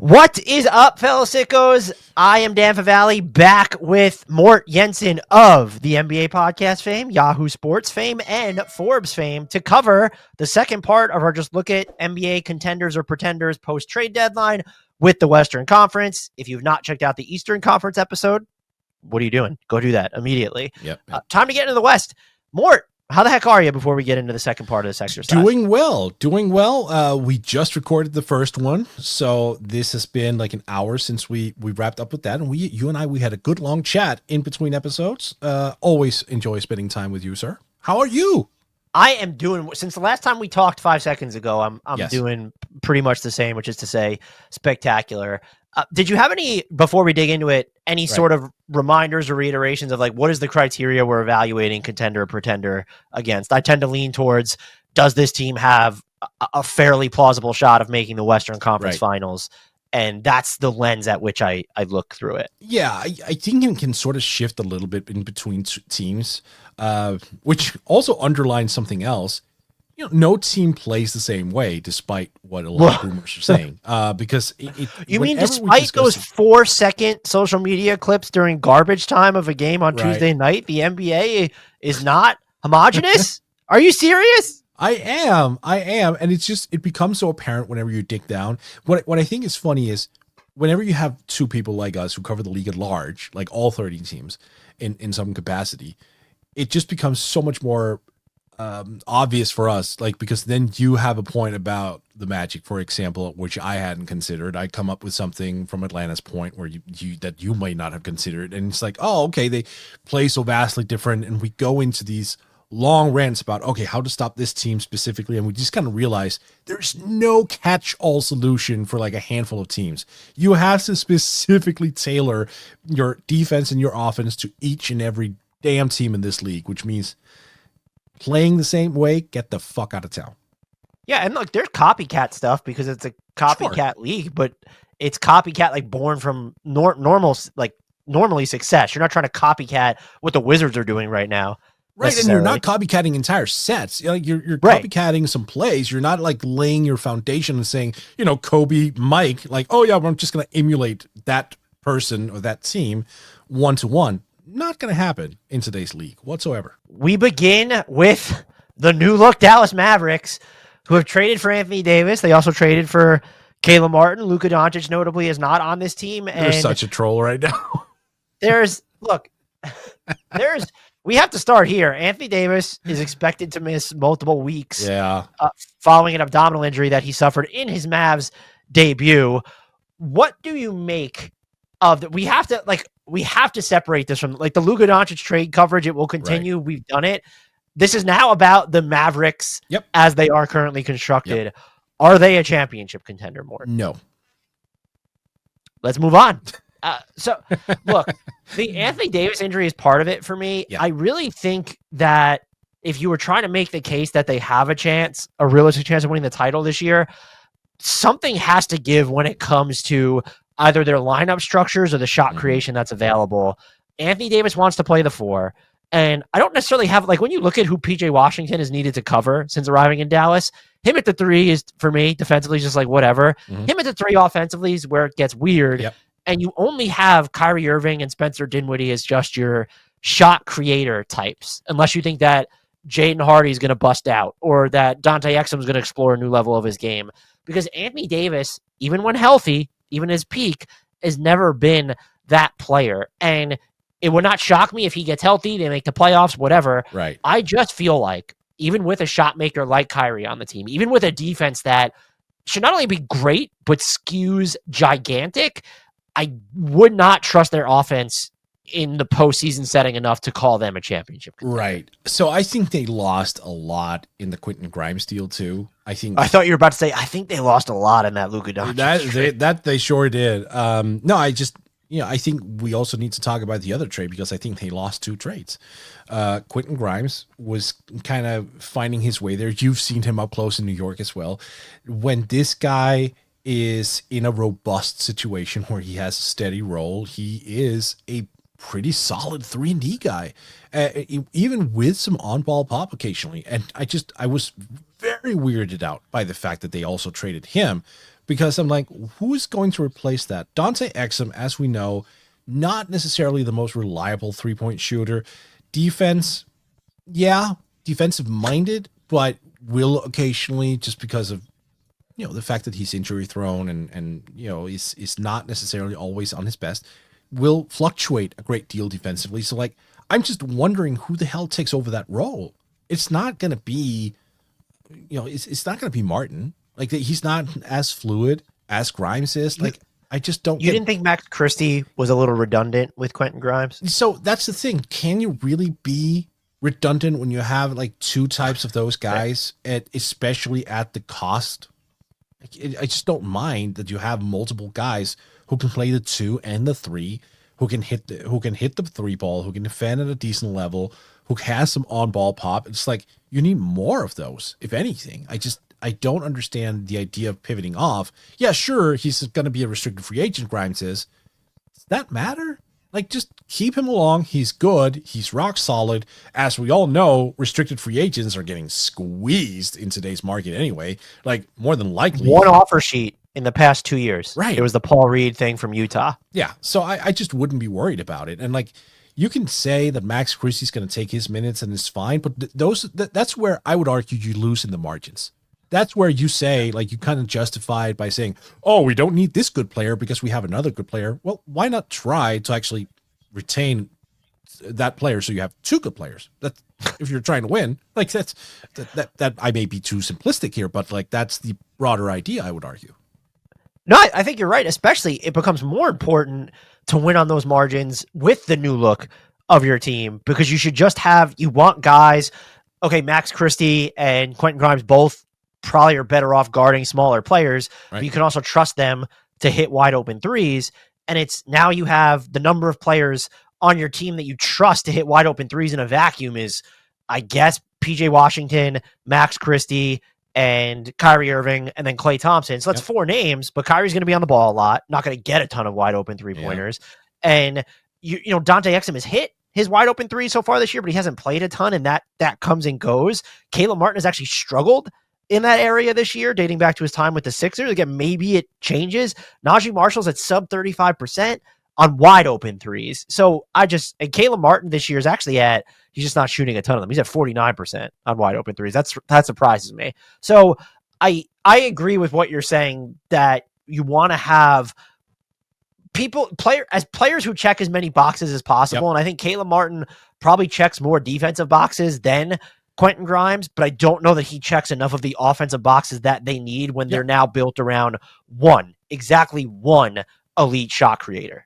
What is up, fellow sickos? I am Dan Favale, back with Mort Jensen of the NBA podcast fame, Yahoo Sports fame, and Forbes fame to cover the second part of our Just Look at NBA Contenders or Pretenders post-trade deadline with the Western Conference. If you've not checked out the Eastern Conference episode, what are you doing? Go do that immediately. Yep. Time to get into the West. Mort, how the heck are you before we get into the second part of this exercise? Doing well. We just recorded the first one, so this has been like an hour since we wrapped up with that, and you and I had a good long chat in between episodes. Always enjoy spending time with you, sir. How are you? I am doing, since the last time we talked 5 seconds ago, I'm Yes. doing pretty much the same, which is to say spectacular. Did you have any, before we dig into it, any sort of reminders or reiterations of like, what is the criteria we're evaluating contender or pretender against? I tend to lean towards, does this team have a fairly plausible shot of making the Western Conference Finals? And that's the lens at which I look through it. Yeah, I think it can sort of shift a little bit in between teams, which also underlines something else. You know, no team plays the same way, despite what a lot of rumors are saying. Because you mean despite those 4-second social media clips during garbage time of a game on Tuesday night, the NBA is not homogenous? Are you serious? I am, and it becomes so apparent whenever you dig down. What I think is funny is whenever you have two people like us who cover the league at large, like all 30 teams in some capacity, it just becomes so much more obvious for us, like, because then you have a point about the Magic, for example, which I hadn't considered. I come up with something from Atlanta's point where you might not have considered, and it's like, oh, okay, they play so vastly different, and we go into these long rants about, okay, how to stop this team specifically, and we just kind of realize there's no catch-all solution for like a handful of teams. You have to specifically tailor your defense and your offense to each and every damn team in this league, which means playing the same way, get the fuck out of town. Yeah, and look, there's copycat stuff because it's a copycat league, but it's copycat like born from normally success. You're not trying to copycat what the Wizards are doing right now. Right, and you're not copycatting entire sets. You're copycatting some plays. You're not like laying your foundation and saying, you know, Kobe, Mike, like, oh yeah, well, I'm just going to emulate that person or that team one-to-one. Not going to happen in today's league whatsoever. We begin with the new look Dallas Mavericks, who have traded for Anthony Davis. They also traded for Caleb Martin. Luka Doncic notably is not on this team. And you're such a troll right now. We have to start here. Anthony Davis is expected to miss multiple weeks following an abdominal injury that he suffered in his Mavs debut. What do you make of that? We have to separate this from like the Luka Doncic trade coverage. It will continue. Right. We've done it. This is now about the Mavericks as they are currently constructed. Yep. Are they a championship contender, Mort? No. Let's move on. So, look, the Anthony Davis injury is part of it for me. Yeah. I really think that if you were trying to make the case that they have a realistic chance of winning the title this year, something has to give when it comes to either their lineup structures or the shot creation that's available. Anthony Davis wants to play the 4. And I don't necessarily have, like, when you look at who PJ Washington has needed to cover since arriving in Dallas, him at the 3 is, for me, defensively just like whatever. Him at the 3 offensively is where it gets weird. Yep. And you only have Kyrie Irving and Spencer Dinwiddie as just your shot creator types, unless you think that Jaden Hardy is going to bust out or that Dante Exum is going to explore a new level of his game. Because Anthony Davis, even when healthy, even his peak, has never been that player. And it would not shock me if he gets healthy, they make the playoffs, whatever. Right. I just feel like even with a shot maker like Kyrie on the team, even with a defense that should not only be great, but skews gigantic, I would not trust their offense in the postseason setting enough to call them a championship contender. Right. So I think they lost a lot in the Quentin Grimes deal too. I thought you were about to say, I think they lost a lot in that Luka Doncic that they sure did. No, I think we also need to talk about the other trade because I think they lost 2 trades. Quentin Grimes was kind of finding his way there. You've seen him up close in New York as well. When this guy is in a robust situation where he has a steady role, he is a pretty solid 3-and-D guy, even with some on-ball pop occasionally. And I was very weirded out by the fact that they also traded him because I'm like, who's going to replace that? Dante Exum, as we know, not necessarily the most reliable 3-point shooter. Defense, yeah, defensive minded, but will occasionally, just because of the fact that he's injury thrown and is not necessarily always on his best, will fluctuate a great deal defensively. So like, I'm just wondering who the hell takes over that role. It's not going to be, it's not going to be Martin. Like, he's not as fluid as Grimes is. Like, I just don't. You didn't think Max Christie was a little redundant with Quentin Grimes? So that's the thing. Can you really be redundant when you have like two types of those guys, especially at the cost? I just don't mind that you have multiple guys who can play the 2 and the 3, who can hit the 3 ball, who can defend at a decent level, who has some on ball pop. It's like, you need more of those, if anything. I don't understand the idea of pivoting off. Yeah, sure, he's going to be a restricted free agent, Grimes is. Does that matter? Like, just keep him along. He's good. He's rock solid. As we all know, restricted free agents are getting squeezed in today's market anyway. Like, more than likely. One offer sheet in the past 2 years. Right. It was the Paul Reed thing from Utah. Yeah, so I just wouldn't be worried about it. And, like, you can say that Max Christie's going to take his minutes and it's fine, but that's where I would argue you lose in the margins. That's where you say, like, you kind of justify it by saying, oh, we don't need this good player because we have another good player. Well, why not try to actually retain that player so you have 2 good players? That, if you're trying to win, like, that I may be too simplistic here, but like, that's the broader idea, I would argue. No, I think you're right. Especially, it becomes more important to win on those margins with the new look of your team, because you want guys. Okay, Max Christie and Quentin Grimes both probably are better off guarding smaller players, right? But you can also trust them to hit wide open threes. And it's now you have the number of players on your team that you trust to hit wide open threes in a vacuum is, I guess, PJ Washington, Max Christie, and Kyrie Irving, and then Klay Thompson. So that's 4 names, but Kyrie's going to be on the ball a lot, not going to get a ton of wide open 3-pointers. Yeah. And Dante Exum has hit his wide open 3 so far this year, but he hasn't played a ton, and that comes and goes. Caleb Martin has actually struggled in that area this year, dating back to his time with the Sixers. Again, maybe it changes. Najee Marshall's at sub 35% on wide open 3s. So and Caleb Martin this year is actually he's just not shooting a ton of them. He's at 49% on wide open 3s. That surprises me. So I agree with what you're saying, that you want to have players who check as many boxes as possible. Yep. And I think Caleb Martin probably checks more defensive boxes than Quentin Grimes, but I don't know that he checks enough of the offensive boxes that they need when they're now built around exactly one elite shot creator.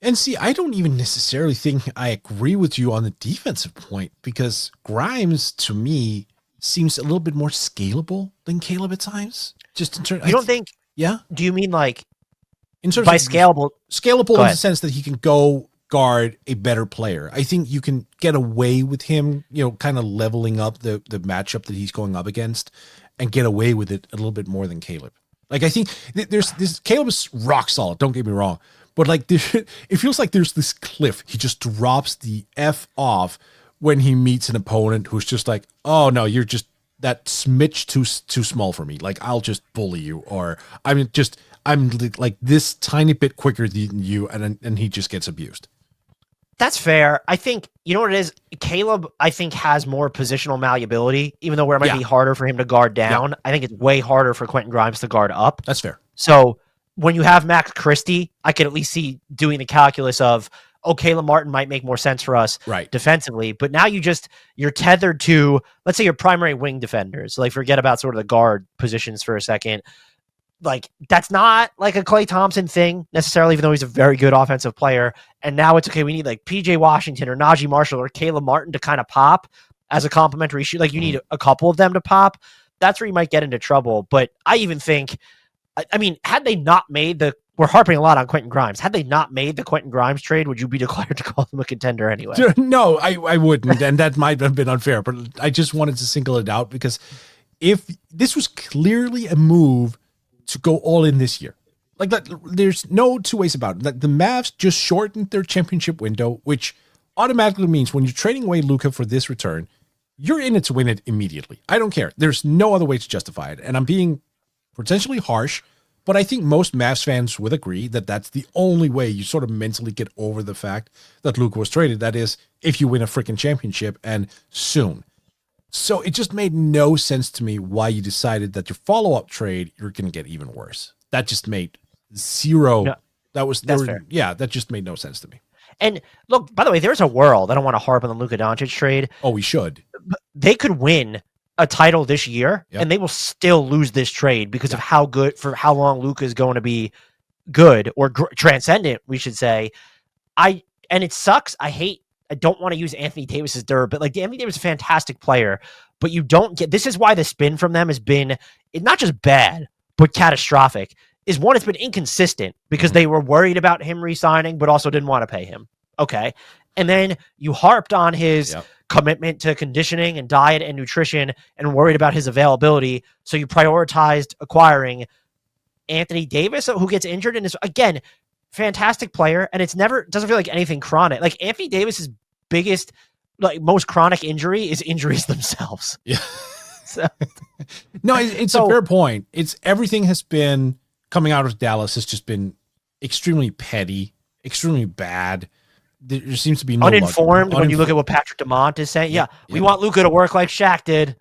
And see, I don't even necessarily think I agree with you on the defensive point, because Grimes, to me, seems a little bit more scalable than Caleb at times. Just in terms, you don't think? Yeah. Do you mean like in terms by of scalable? Scalable in the sense that he can go guard a better player. I think you can get away with him, kind of leveling up the matchup that he's going up against, and get away with it a little bit more than Caleb. Like, I think there's this. Caleb is rock solid. Don't get me wrong. But like, it feels like there's this cliff. He just drops the F off when he meets an opponent who's just like, oh no, you're just that smidge too small for me. Like, I'll just bully you, or I'm like this tiny bit quicker than you, and he just gets abused. That's fair. I think, you know what it is? Caleb, I think, has more positional malleability, even though where it might be harder for him to guard down. I think it's way harder for Quentin Grimes to guard up. That's fair. So when you have Max Christie, I could at least see doing the calculus of, Caleb Martin might make more sense for us defensively. But now you're tethered to, let's say, your primary wing defenders. Like, forget about sort of the guard positions for a second. Like, that's not like a Klay Thompson thing necessarily, even though he's a very good offensive player. And now it's okay. We need like PJ Washington or Najee Marshall or Caleb Martin to kind of pop as a complimentary shoot. Like, you need a couple of them to pop. That's where you might get into trouble. But I even think, I mean, had they not made we're harping a lot on Quentin Grimes. Had they not made the Quentin Grimes trade, would you be declared to call them a contender anyway? No, I wouldn't. And that might have been unfair, but I just wanted to single it out, because if this was clearly a move to go all in this year, like, that, there's no two ways about it. Like, the Mavs just shortened their championship window, which automatically means when you're trading away Luka for this return, you're in it to win it immediately. I don't care. There's no other way to justify it. And I'm being potentially harsh, But I think most Mavs fans would agree that that's the only way you sort of mentally get over the fact that Luka was traded. That is, if you win a freaking championship and soon. So it just made no sense to me why you decided that your follow-up trade, you're going to get even worse. That just made zero. No, that's fair. Yeah, that just made no sense to me. And look, by the way, there's a world. I don't want to harp on the Luka Doncic trade. Oh, we should. They could win a title this year, and they will still lose this trade because of how good, for how long Luka is going to be good or transcendent, we should say. And it sucks. I don't want to use Anthony Davis as dirt, but like Anthony Davis is a fantastic player, but you don't get, this is why the spin from them has been not just bad, but catastrophic. Is one, it's been inconsistent because they were worried about him re-signing, but also didn't want to pay him. Okay. And then you harped on his commitment to conditioning and diet and nutrition and worried about his availability. So you prioritized acquiring Anthony Davis, who gets injured and is, again, fantastic player. And doesn't feel like anything chronic. Like Anthony Davis's biggest, like most chronic injury is injuries themselves. Yeah. No, it's a fair point. Everything has been coming out of Dallas has just been extremely petty, extremely bad. There seems to be no uninformed when you look at what Patrick DeMont is saying. Yeah, we want Luka to work like Shaq did.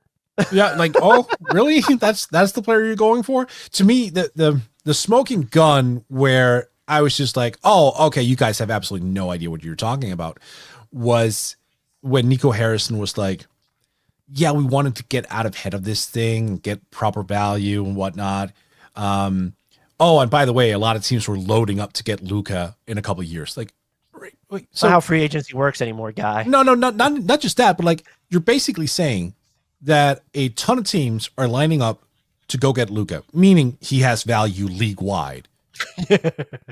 Yeah, like, oh, really? That's the player you're going for? To me, the smoking gun where I was just like, oh, okay, you guys have absolutely no idea what you're talking about, was when Nico Harrison was like, yeah, we wanted to get out ahead of this thing, get proper value and whatnot. Oh, and by the way, a lot of teams were loading up to get Luka in a couple of years. Like, so how free agency works anymore, guy. No, not just that, but like you're basically saying that a ton of teams are lining up to go get Luka, meaning he has value league wide,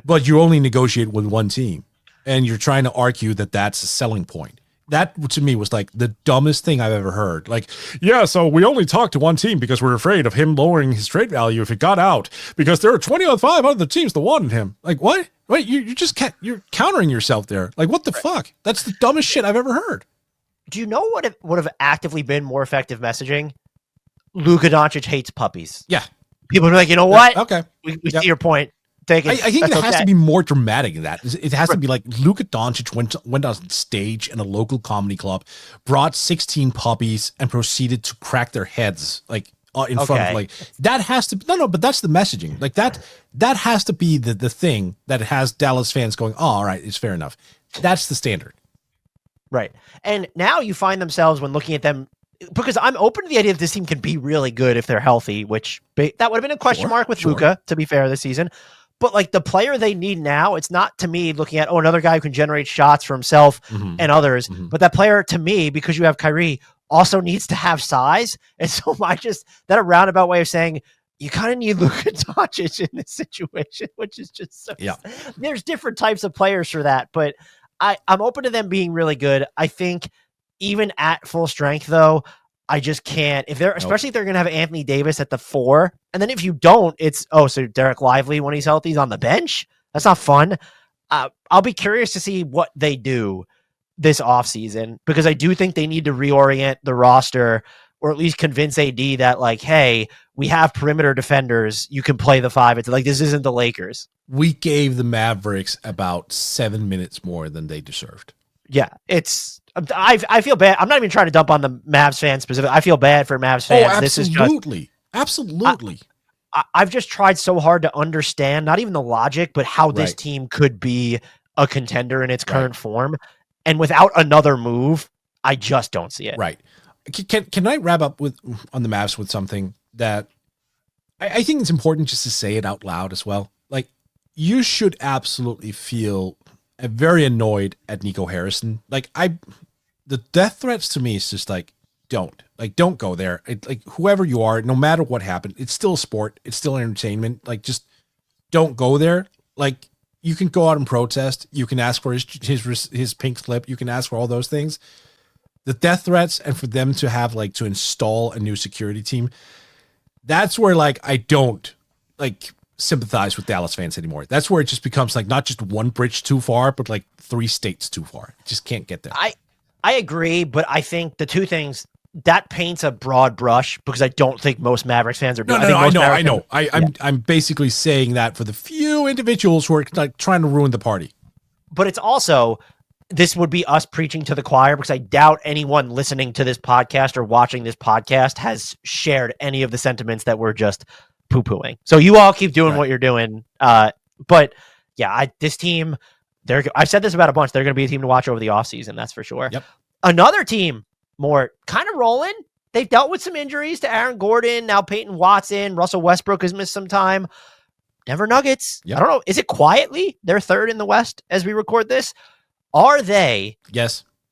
but you only negotiate with one team, and you're trying to argue that that's a selling point. That to me was like the dumbest thing I've ever heard. Like, yeah, so we only talked to one team because we're afraid of him lowering his trade value if it got out because there are 25 other teams that wanted him. Like, what? Wait, you're countering yourself there. Like, what the fuck? That's the dumbest shit I've ever heard. Do you know what would have actively been more effective messaging? Luka Doncic hates puppies. Yeah. People are like, you know what? Okay. We see your point. Take it. I think it has to be more dramatic than that. It has to be like Luka Doncic went on stage in a local comedy club, brought 16 puppies, and proceeded to crack their heads like in front of like that has to no, but that's the messaging. Like that has to be the thing that has Dallas fans going, oh, all right, it's fair enough. That's the standard. Right. And now you find themselves when looking at them, because I'm open to the idea that this team can be really good if they're healthy, which that would have been a question mark with Luka, to be fair, this season. But like the player they need now, it's not to me looking at, another guy who can generate shots for himself and others. But that player to me, because you have Kyrie, also needs to have size. And so that a roundabout way of saying you kind of need Luka Doncic in this situation, which is just so. Yeah. There's different types of players for that, but I'm open to them being really good. I think even at full strength, though, I just can't. Especially if they're going to have Anthony Davis at the 4, and then if you don't, it's so Derek Lively when he's healthy is on the bench. That's not fun. I'll be curious to see what they do this offseason because I do think they need to reorient the roster or at least convince AD that like, hey, we have perimeter defenders. You can play the 5. It's like this isn't the Lakers. We gave the Mavericks about 7 minutes more than they deserved. Yeah, I feel bad. I'm not even trying to dump on the Mavs fans specifically. I feel bad for Mavs fans. Oh, absolutely. Absolutely. I've just tried so hard to understand, not even the logic, but how this team could be a contender in its current form. And without another move, I just don't see it. Right. Can I wrap up on the Mavs with something that I think it's important just to say it out loud as well. Like, you should absolutely feel very annoyed at Nico Harrison. Like, the death threats to me is just like, don't go there. Like, whoever you are, no matter what happened, it's still a sport. It's still entertainment. Like, just don't go there. Like, you can go out and protest. You can ask for his pink slip. You can ask for all those things. The death threats and for them to have like to install a new security team, that's where like I don't like sympathize with Dallas fans anymore. That's where it just becomes like not just one bridge too far, but like 3 states too far. Just can't get there. I agree, but I think the two things that paints a broad brush because I don't think most Mavericks fans are doing. No, I know. I'm basically saying that for the few individuals who are like trying to ruin the party. But it's also, this would be us preaching to the choir because I doubt anyone listening to this podcast or watching this podcast has shared any of the sentiments that we're just poo-pooing. So you all keep doing what you're doing. But yeah, this team, I've said this about a bunch. They're going to be a team to watch over the offseason. That's for sure. Yep. Another team, Mort, kind of rolling. They've dealt with some injuries to Aaron Gordon. Now Peyton Watson, Russell Westbrook has missed some time. Denver Nuggets. Yep. I don't know. Is it quietly? They're third in the West as we record this. Are they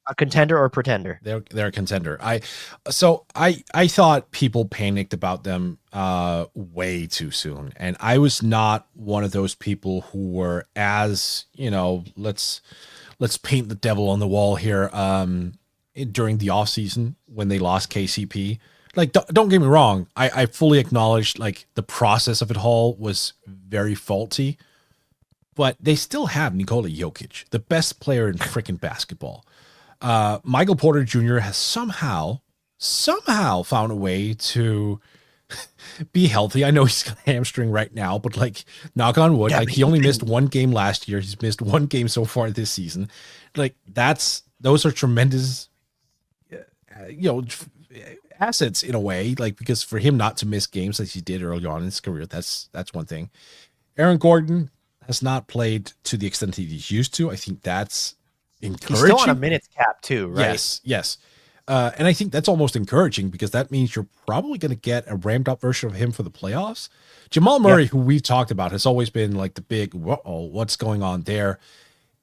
a contender or pretender? They're a contender. I thought people panicked about them way too soon. And I was not one of those people who were as, let's paint the devil on the wall here during the offseason when they lost KCP. Like, don't get me wrong. I fully acknowledge, like, the process of it all was very faulty. But they still have Nikola Jokic, the best player in freaking basketball. Michael Porter Jr. has somehow found a way to be healthy. I know he's got a hamstring right now, but, like, knock on wood, he only missed one game last year. He's missed one game so far this season. Like, those are tremendous, assets in a way, like, because for him not to miss games like he did early on in his career, that's one thing. Aaron Gordon has not played to the extent that he's used to. I think that's encouraging. He's still on a minutes cap too, right? Yes. And I think that's almost encouraging because that means you're probably going to get a ramped up version of him for the playoffs. Jamal Murray, who we've talked about, has always been like the big, what's going on there?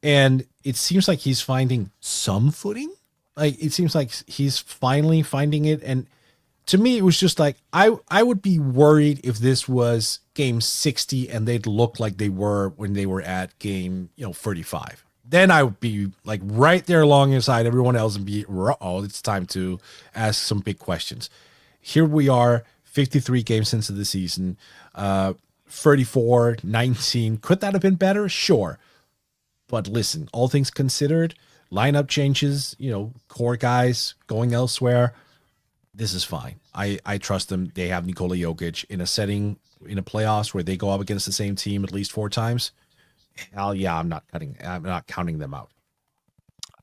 And it seems like he's finding some footing. Like, it seems like he's finally finding it. And to me, it was just like, I would be worried if this was game 60 and they'd look like they were when they were at game, 35. Then I would be like right there alongside everyone else and be, it's time to ask some big questions. Here we are, 53 games into the season, 34-19. Could that have been better? Sure. But listen, all things considered, lineup changes, core guys going elsewhere. This is fine. I trust them. They have Nikola Jokic in a setting in a playoffs where they go up against the same team at least 4 times. Hell yeah, I'm not counting them out.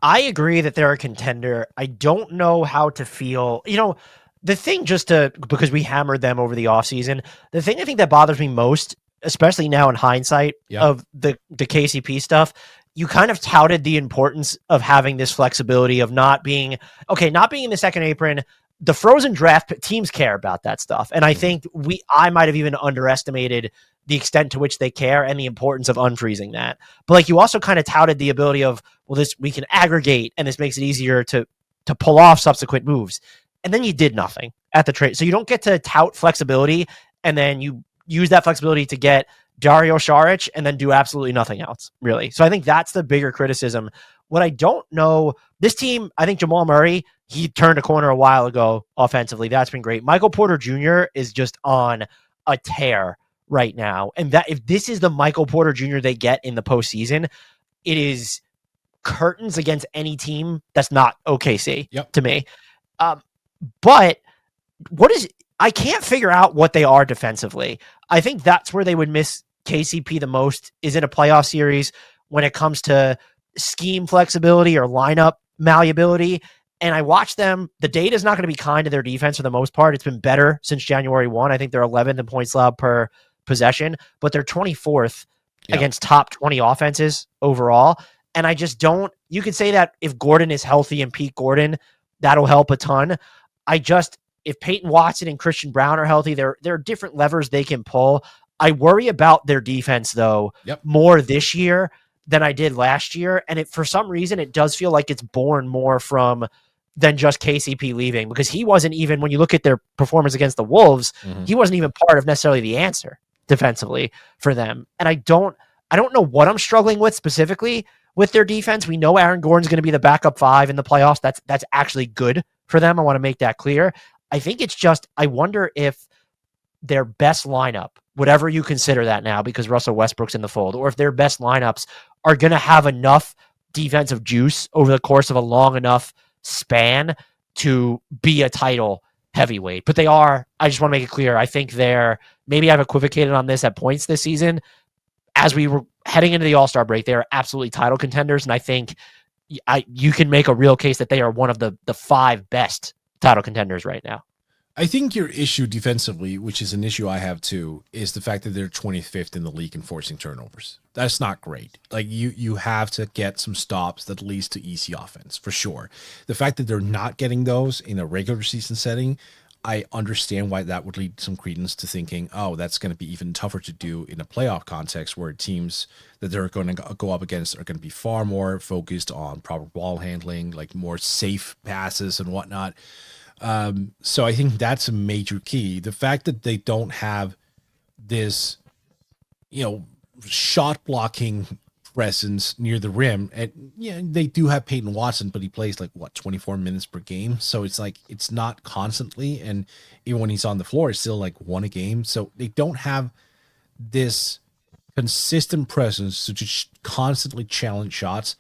I agree that they're a contender. I don't know how to feel. The thing because we hammered them over the offseason, the thing I think that bothers me most, especially now in hindsight of the KCP stuff, you kind of touted the importance of having this flexibility of not being in the second apron. The frozen draft teams care about that stuff. And I think I might have even underestimated the extent to which they care and the importance of unfreezing that. But like, you also kind of touted the ability of, we can aggregate and this makes it easier to pull off subsequent moves. And then you did nothing at the trade. So you don't get to tout flexibility and then you use that flexibility to get Dario Saric and then do absolutely nothing else, really. So I think that's the bigger criticism. What I don't know, this team, I think Jamal Murray, he turned a corner a while ago offensively. That's been great. Michael Porter Jr. is just on a tear right now. And that if this is the Michael Porter Jr. they get in the postseason, it is curtains against any team that's not OKC to me. But I can't figure out what they are defensively. I think that's where they would miss KCP the most, is in a playoff series when it comes to scheme flexibility or lineup malleability. And I watch them. The data is not going to be kind to their defense for the most part. It's been better since January 1. I think they're 11th in points allowed per possession, but they're 24th against top 20 offenses overall. And I just don't, you could say that if Gordon is healthy and Pete Gordon, that'll help a ton. If Peyton Watson and Christian Brown are healthy, there are different levers they can pull. I worry about their defense, though, more this year than I did last year. And for some reason, it does feel like it's born more from than just KCP leaving, because he wasn't even, when you look at their performance against the Wolves, he wasn't even part of necessarily the answer defensively for them. And I don't know what I'm struggling with specifically with their defense. We know Aaron Gordon's going to be the backup 5 in the playoffs. That's actually good for them. I want to make that clear. I think it's just, I wonder if their best lineup, whatever you consider that now, because Russell Westbrook's in the fold, or if their best lineups are going to have enough defensive juice over the course of a long enough span to be a title heavyweight, but they are. I just want to make it clear. I think maybe I've equivocated on this at points this season. As we were heading into the All-Star break, they are absolutely title contenders, and I think you can make a real case that they are one of the 5 best title contenders right now. I think your issue defensively, which is an issue I have too, is the fact that they're 25th in the league in forcing turnovers. That's not great. Like you have to get some stops that leads to easy offense for sure. The fact that they're not getting those in a regular season setting, I understand why that would lead some credence to thinking, oh, that's going to be even tougher to do in a playoff context where teams that they're going to go up against are going to be far more focused on proper ball handling, like more safe passes and whatnot. So I think that's a major key. The fact that they don't have this, shot blocking presence near the rim, and they do have Peyton Watson, but he plays 24 minutes per game. So it's it's not constantly. And even when he's on the floor, it's still 1 a game. So they don't have this consistent presence to just constantly challenge shots.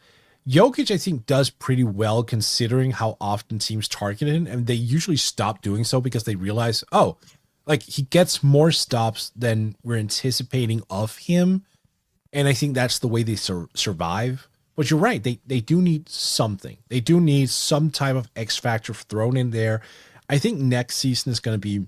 Jokic, I think, does pretty well considering how often teams target him, and they usually stop doing so because they realize, he gets more stops than we're anticipating of him, and I think that's the way they survive. But you're right, they do need something. They do need some type of X factor thrown in there. I think next season is going to be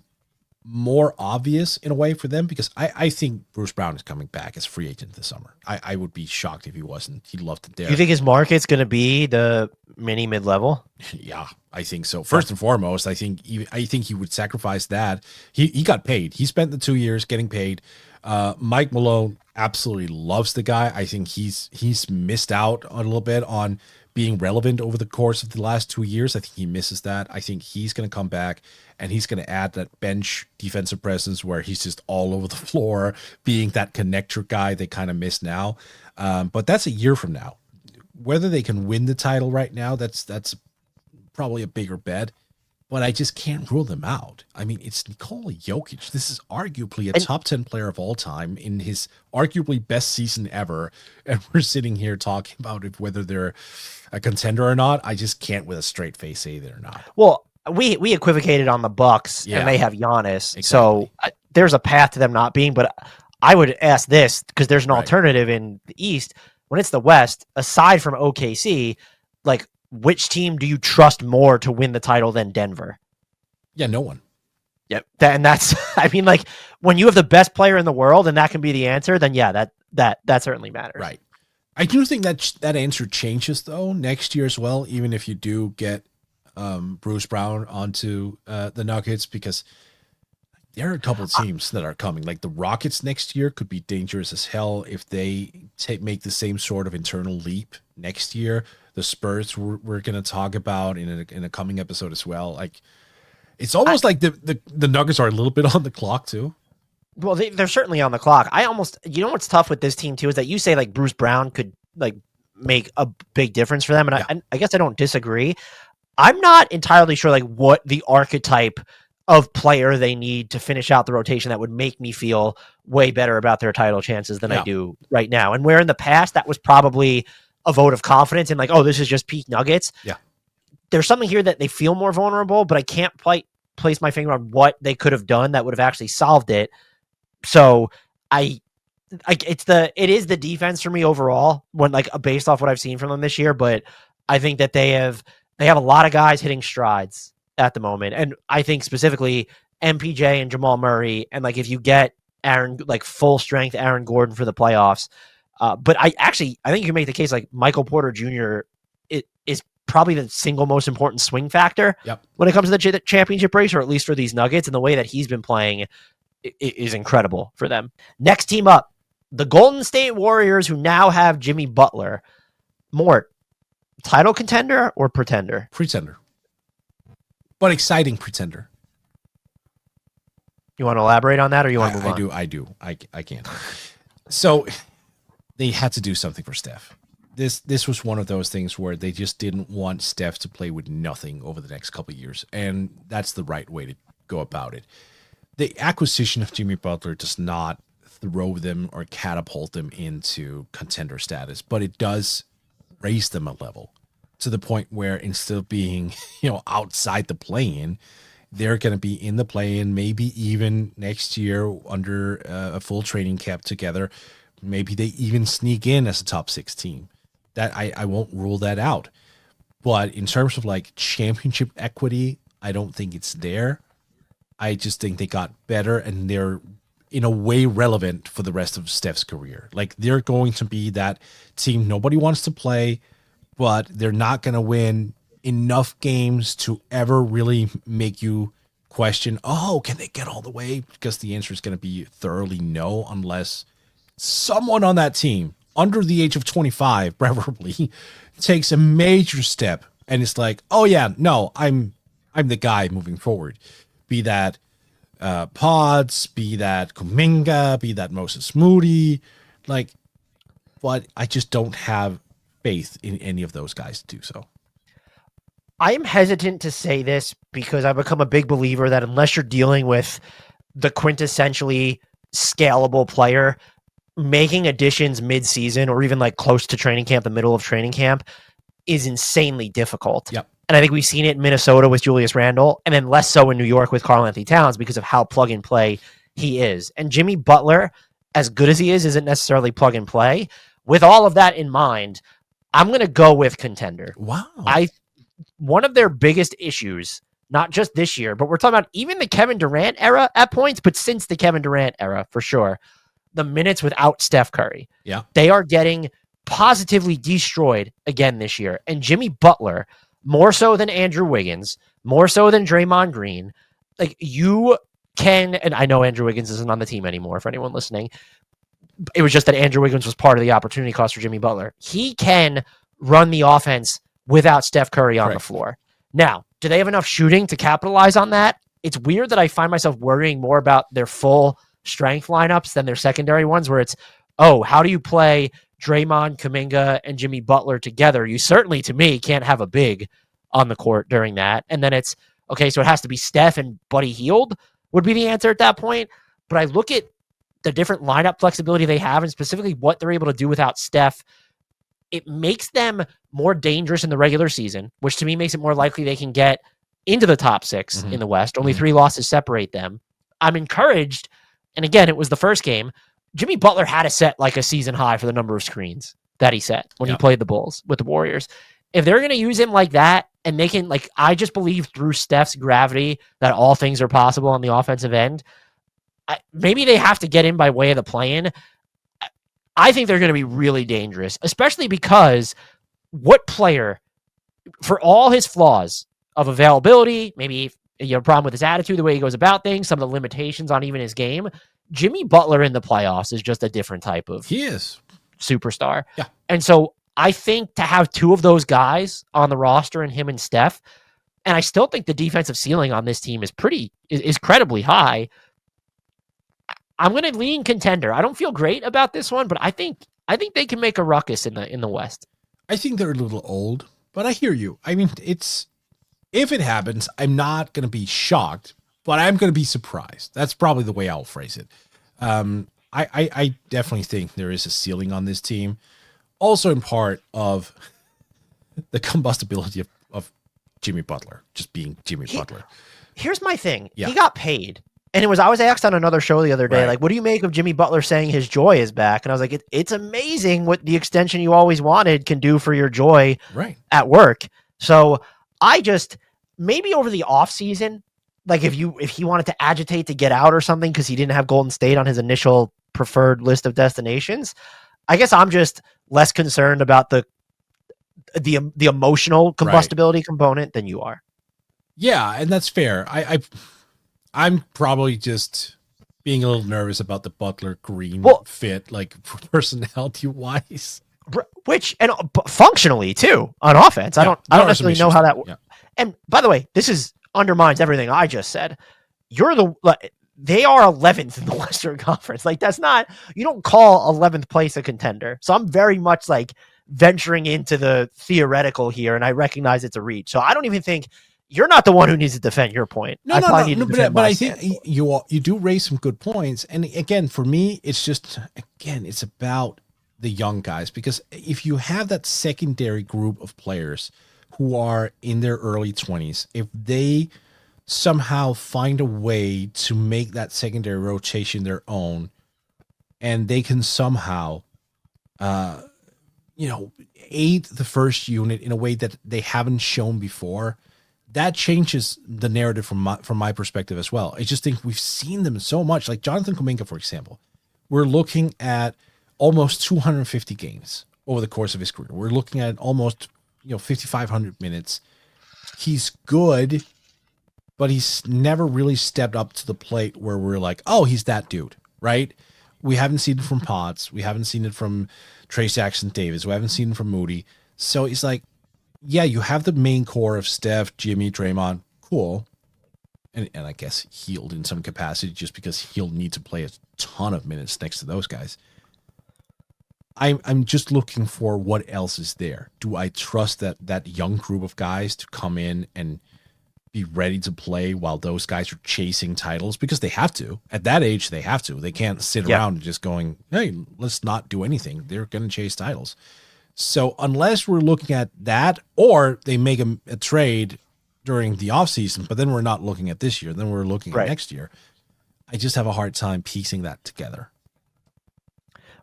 more obvious in a way for them because I think Bruce Brown is coming back as free agent this summer. I would be shocked if he wasn't. He loved it there. You think his market's going to be the mid-level? Yeah, I think so. First and foremost, I think he would sacrifice that. He got paid. He spent the 2 years getting paid. Mike Malone absolutely loves the guy. I think he's missed out a little bit on being relevant over the course of the last 2 years. I think he misses that. I think he's going to come back and he's going to add that bench defensive presence where he's just all over the floor, being that connector guy they kind of miss now. But that's a year from now. Whether they can win the title right now, that's probably a bigger bet. But I just can't rule them out. I mean, it's Nikola Jokic. This is arguably a top 10 player of all time in his arguably best season ever. And we're sitting here talking about whether they're a contender or not. I just can't with a straight face say they're not. Well, we equivocated on the Bucks, and they have Giannis. Exactly. So there's a path to them not being. But I would ask this because there's an alternative in the East. When it's the West, aside from OKC, which team do you trust more to win the title than Denver? Yeah, no one. Yep. And that's, I mean, when you have the best player in the world and that can be the answer, then that certainly matters. Right. I do think that answer changes though next year as well, even if you do get Bruce Brown onto the Nuggets, because there are a couple of teams that are coming. Like the Rockets next year could be dangerous as hell if they make the same sort of internal leap next year. The Spurs we're going to talk about in a coming episode as well. It's almost like the Nuggets are a little bit on the clock too. Well, they're certainly on the clock. What's tough with this team too is that you say Bruce Brown could make a big difference for them, and I guess I don't disagree. I'm not entirely sure what the archetype of player they need to finish out the rotation that would make me feel way better about their title chances than I do right now. And where in the past that was probably a vote of confidence and this is just peak Nuggets. Yeah. There's something here that they feel more vulnerable, but I can't place my finger on what they could have done that would have actually solved it. So it is the defense for me overall when based off what I've seen from them this year, but I think that they have a lot of guys hitting strides at the moment. And I think specifically MPJ and Jamal Murray. And if you get Aaron, full strength Aaron Gordon for the playoffs, but I think you can make the case Michael Porter Jr. is probably the single most important swing factor when it comes to the championship race, or at least for these Nuggets, and the way that he's been playing is incredible for them. Next team up, the Golden State Warriors, who now have Jimmy Butler. Mort, title contender or pretender? Pretender. But exciting pretender. You want to elaborate on that, or you want to move on? I do. I can. So they had to do something for Steph. This was one of those things where they just didn't want Steph to play with nothing over the next couple of years, and that's the right way to go about it. The acquisition of Jimmy Butler does not throw them or catapult them into contender status, but it does raise them a level. to the point where instead of being, outside the play-in, they're going to be in the play-in, maybe even next year under a full training camp together. Maybe they even sneak in as a top 6 team. That I won't rule that out. But in terms of like championship equity, I don't think it's there. I just think they got better and they're in a way relevant for the rest of Steph's career. Like they're going to be that team nobody wants to play, but they're not going to win enough games to ever really make you question, oh, can they get all the way? Because the answer is going to be thoroughly no, unless someone on that team under the age of 25, preferably, takes a major step and it's like, oh yeah, no, I'm the guy moving forward. Be that Pods, be that Kuminga, be that Moses Moody, but I just don't have faith in any of those guys to do so. I am hesitant to say this because I've become a big believer that unless you're dealing with the quintessentially scalable player, making additions mid-season or even like close to training camp, the middle of training camp, is insanely difficult. Yep. And I think we've seen it in Minnesota with Julius Randle, and then less so in New York with Karl-Anthony Towns because of how plug and play he is. And Jimmy Butler, as good as he is, isn't necessarily plug and play. With all of that in mind, I'm going to go with Contender. Wow. One of their biggest issues, not just this year, but we're talking about even the Kevin Durant era at points, but since the Kevin Durant era, for sure, the minutes without Steph Curry. Yeah. They are getting positively destroyed again this year. And Jimmy Butler, more so than Andrew Wiggins, more so than Draymond Green, like you can, and I know Andrew Wiggins isn't on the team anymore for anyone listening. It was just that Andrew Wiggins was part of the opportunity cost for Jimmy Butler. He can run the offense without Steph Curry on the floor. Now, do they have enough shooting to capitalize on that? It's weird that I find myself worrying more about their full strength lineups than their secondary ones, where it's, oh, how do you play Draymond, Kuminga, and Jimmy Butler together? You certainly, to me, can't have a big on the court during that. And then it's, okay, so it has to be Steph and Buddy Hield would be the answer at that point. But I look at the different lineup flexibility they have and specifically what they're able to do without Steph. It makes them more dangerous in the regular season, which to me makes it more likely they can get into the top 6 in the West. Only 3 losses separate them. I'm encouraged. And again, it was the first game. Jimmy Butler had to set like a season high for the number of screens that he set when he played the Bulls with the Warriors. If they're going to use him like that, and they can, like, I just believe through Steph's gravity that all things are possible on the offensive end. Maybe they have to get in by way of the play-in. I think they're going to be really dangerous, especially because what player, for all his flaws of availability, maybe a problem with his attitude, the way he goes about things, some of the limitations on even his game, Jimmy Butler in the playoffs is just a different type of superstar. Yeah. And so I think to have 2 of those guys on the roster and him and Steph, and I still think the defensive ceiling on this team is incredibly high. I'm going to lean Contender. I don't feel great about this one, but I think they can make a ruckus in the West. I think they're a little old, but I hear you. I mean, if it happens, I'm not going to be shocked, but I'm going to be surprised. That's probably the way I'll phrase it. I definitely think there is a ceiling on this team. Also in part of the combustibility of Jimmy Butler, just being Jimmy Butler. Here's my thing. Yeah. He got paid. And I was asked on another show the other day, like, what do you make of Jimmy Butler saying his joy is back? And I was like, it's amazing what the extension you always wanted can do for your joy at work. So I just, maybe over the offseason, like if he wanted to agitate to get out or something because he didn't have Golden State on his initial preferred list of destinations, I guess I'm just less concerned about the emotional combustibility component than you are. Yeah, and that's fair. I'm probably just being a little nervous about the Butler Green fit, like personality wise, which and functionally too on offense. I don't necessarily know how that works. Yeah. And by the way, this undermines everything I just said. They are 11th in the Western Conference. Like that's not, you don't call 11th place a contender. So I'm very much like venturing into the theoretical here, and I recognize it's a reach. So I don't even think. You're not the one who needs to defend your point. But I think you do raise some good points. And again, for me, it's about the young guys, because if you have that secondary group of players who are in their early 20s, if they somehow find a way to make that secondary rotation their own, and they can somehow, aid the first unit in a way that they haven't shown before, that changes the narrative from my perspective as well. I just think we've seen them so much. Like Jonathan Kuminga, for example, we're looking at almost 250 games over the course of his career. We're looking at almost 5,500 minutes. He's good, but he's never really stepped up to the plate where we're like, oh, he's that dude, right? We haven't seen it from Potts. We haven't seen it from Trace Jackson-Davis. We haven't seen it from Moody. So it's like, yeah, you have the main core of Steph, Jimmy, Draymond, cool. And I guess Hield in some capacity, just because he'll need to play a ton of minutes next to those guys. I'm just looking for what else is there. Do I trust that young group of guys to come in and be ready to play while those guys are chasing titles? Because they have to. At that age, they have to. They can't sit around and just going, hey, let's not do anything. They're going to chase titles. So unless we're looking at that, or they make a trade during the offseason, but then we're not looking at this year, then we're looking at next year, I just have a hard time piecing that together.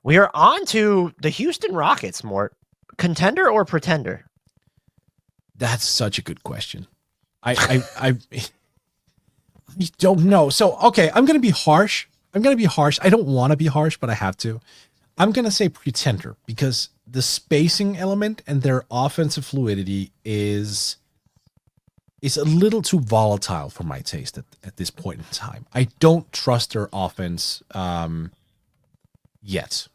We are on to the Houston Rockets, Mort. Contender or pretender? That's such a good question. I don't know. So, okay, I'm going to be harsh. I don't want to be harsh, but I have to. I'm going to say pretender because the spacing element and their offensive fluidity is a little too volatile for my taste at this point in time. I don't trust their offense yet.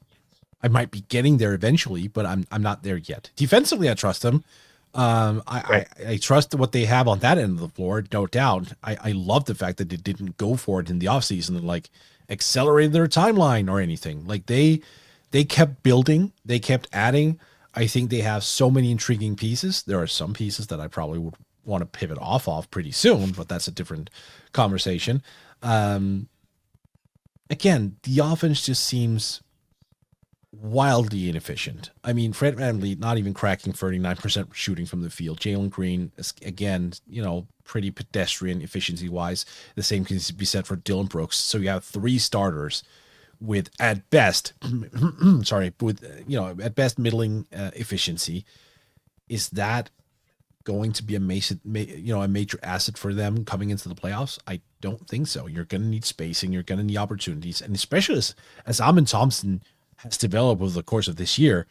I might be getting there eventually, but I'm not there yet. Defensively, I trust them. I trust what they have on that end of the floor, no doubt. I love the fact that they didn't go for it in the offseason and like accelerated their timeline or anything. Like they kept building, they kept adding. I think they have so many intriguing pieces. There are some pieces that I probably would want to pivot off of pretty soon, but that's a different conversation. Again, the offense just seems wildly inefficient. I mean, Fred VanVleet not even cracking 39% shooting from the field. Jalen Green, again, pretty pedestrian efficiency-wise. The same can be said for Dylan Brooks. So you have three starters with, at best, at best middling efficiency. Is that going to be a major asset for them coming into the playoffs? I don't think so. You're going to need spacing. You're going to need opportunities. And especially as Amen Thompson has developed over the course of this year,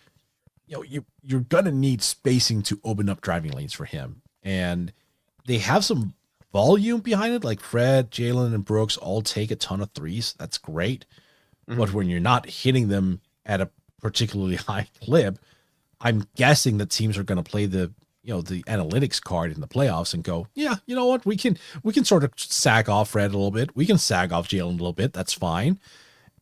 you're going to need spacing to open up driving lanes for him. And they have some volume behind it, like Fred, Jalen, and Brooks all take a ton of threes. That's great. Mm-hmm. But when you're not hitting them at a particularly high clip, I'm guessing that teams are going to play the analytics card in the playoffs and go, yeah, you know what? We can sort of sag off Fred a little bit. We can sag off Jalen a little bit. That's fine.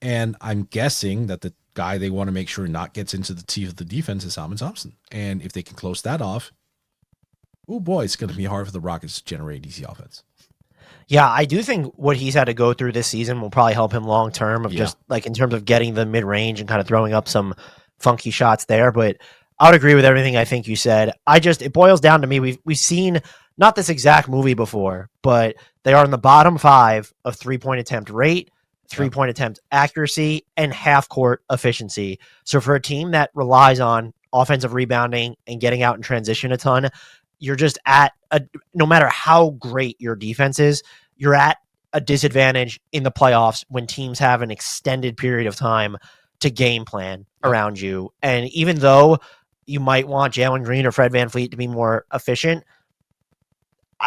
And I'm guessing that the guy they want to make sure not gets into the teeth of the defense is Amen Thompson. And if they can close that off, oh boy, it's going to be hard for the Rockets to generate easy offense. Yeah, I do think what he's had to go through this season will probably help him long term of just like in terms of getting the mid range and kind of throwing up some funky shots there. But I would agree with everything I think you said. It boils down to me. We've seen not this exact movie before, but they are in the bottom 5 of 3-point attempt rate, 3-point attempt accuracy, and half-court efficiency. So for a team that relies on offensive rebounding and getting out in transition a ton, you're just no matter how great your defense is, you're at a disadvantage in the playoffs when teams have an extended period of time to game plan around you. And even though you might want Jalen Green or Fred VanVleet to be more efficient,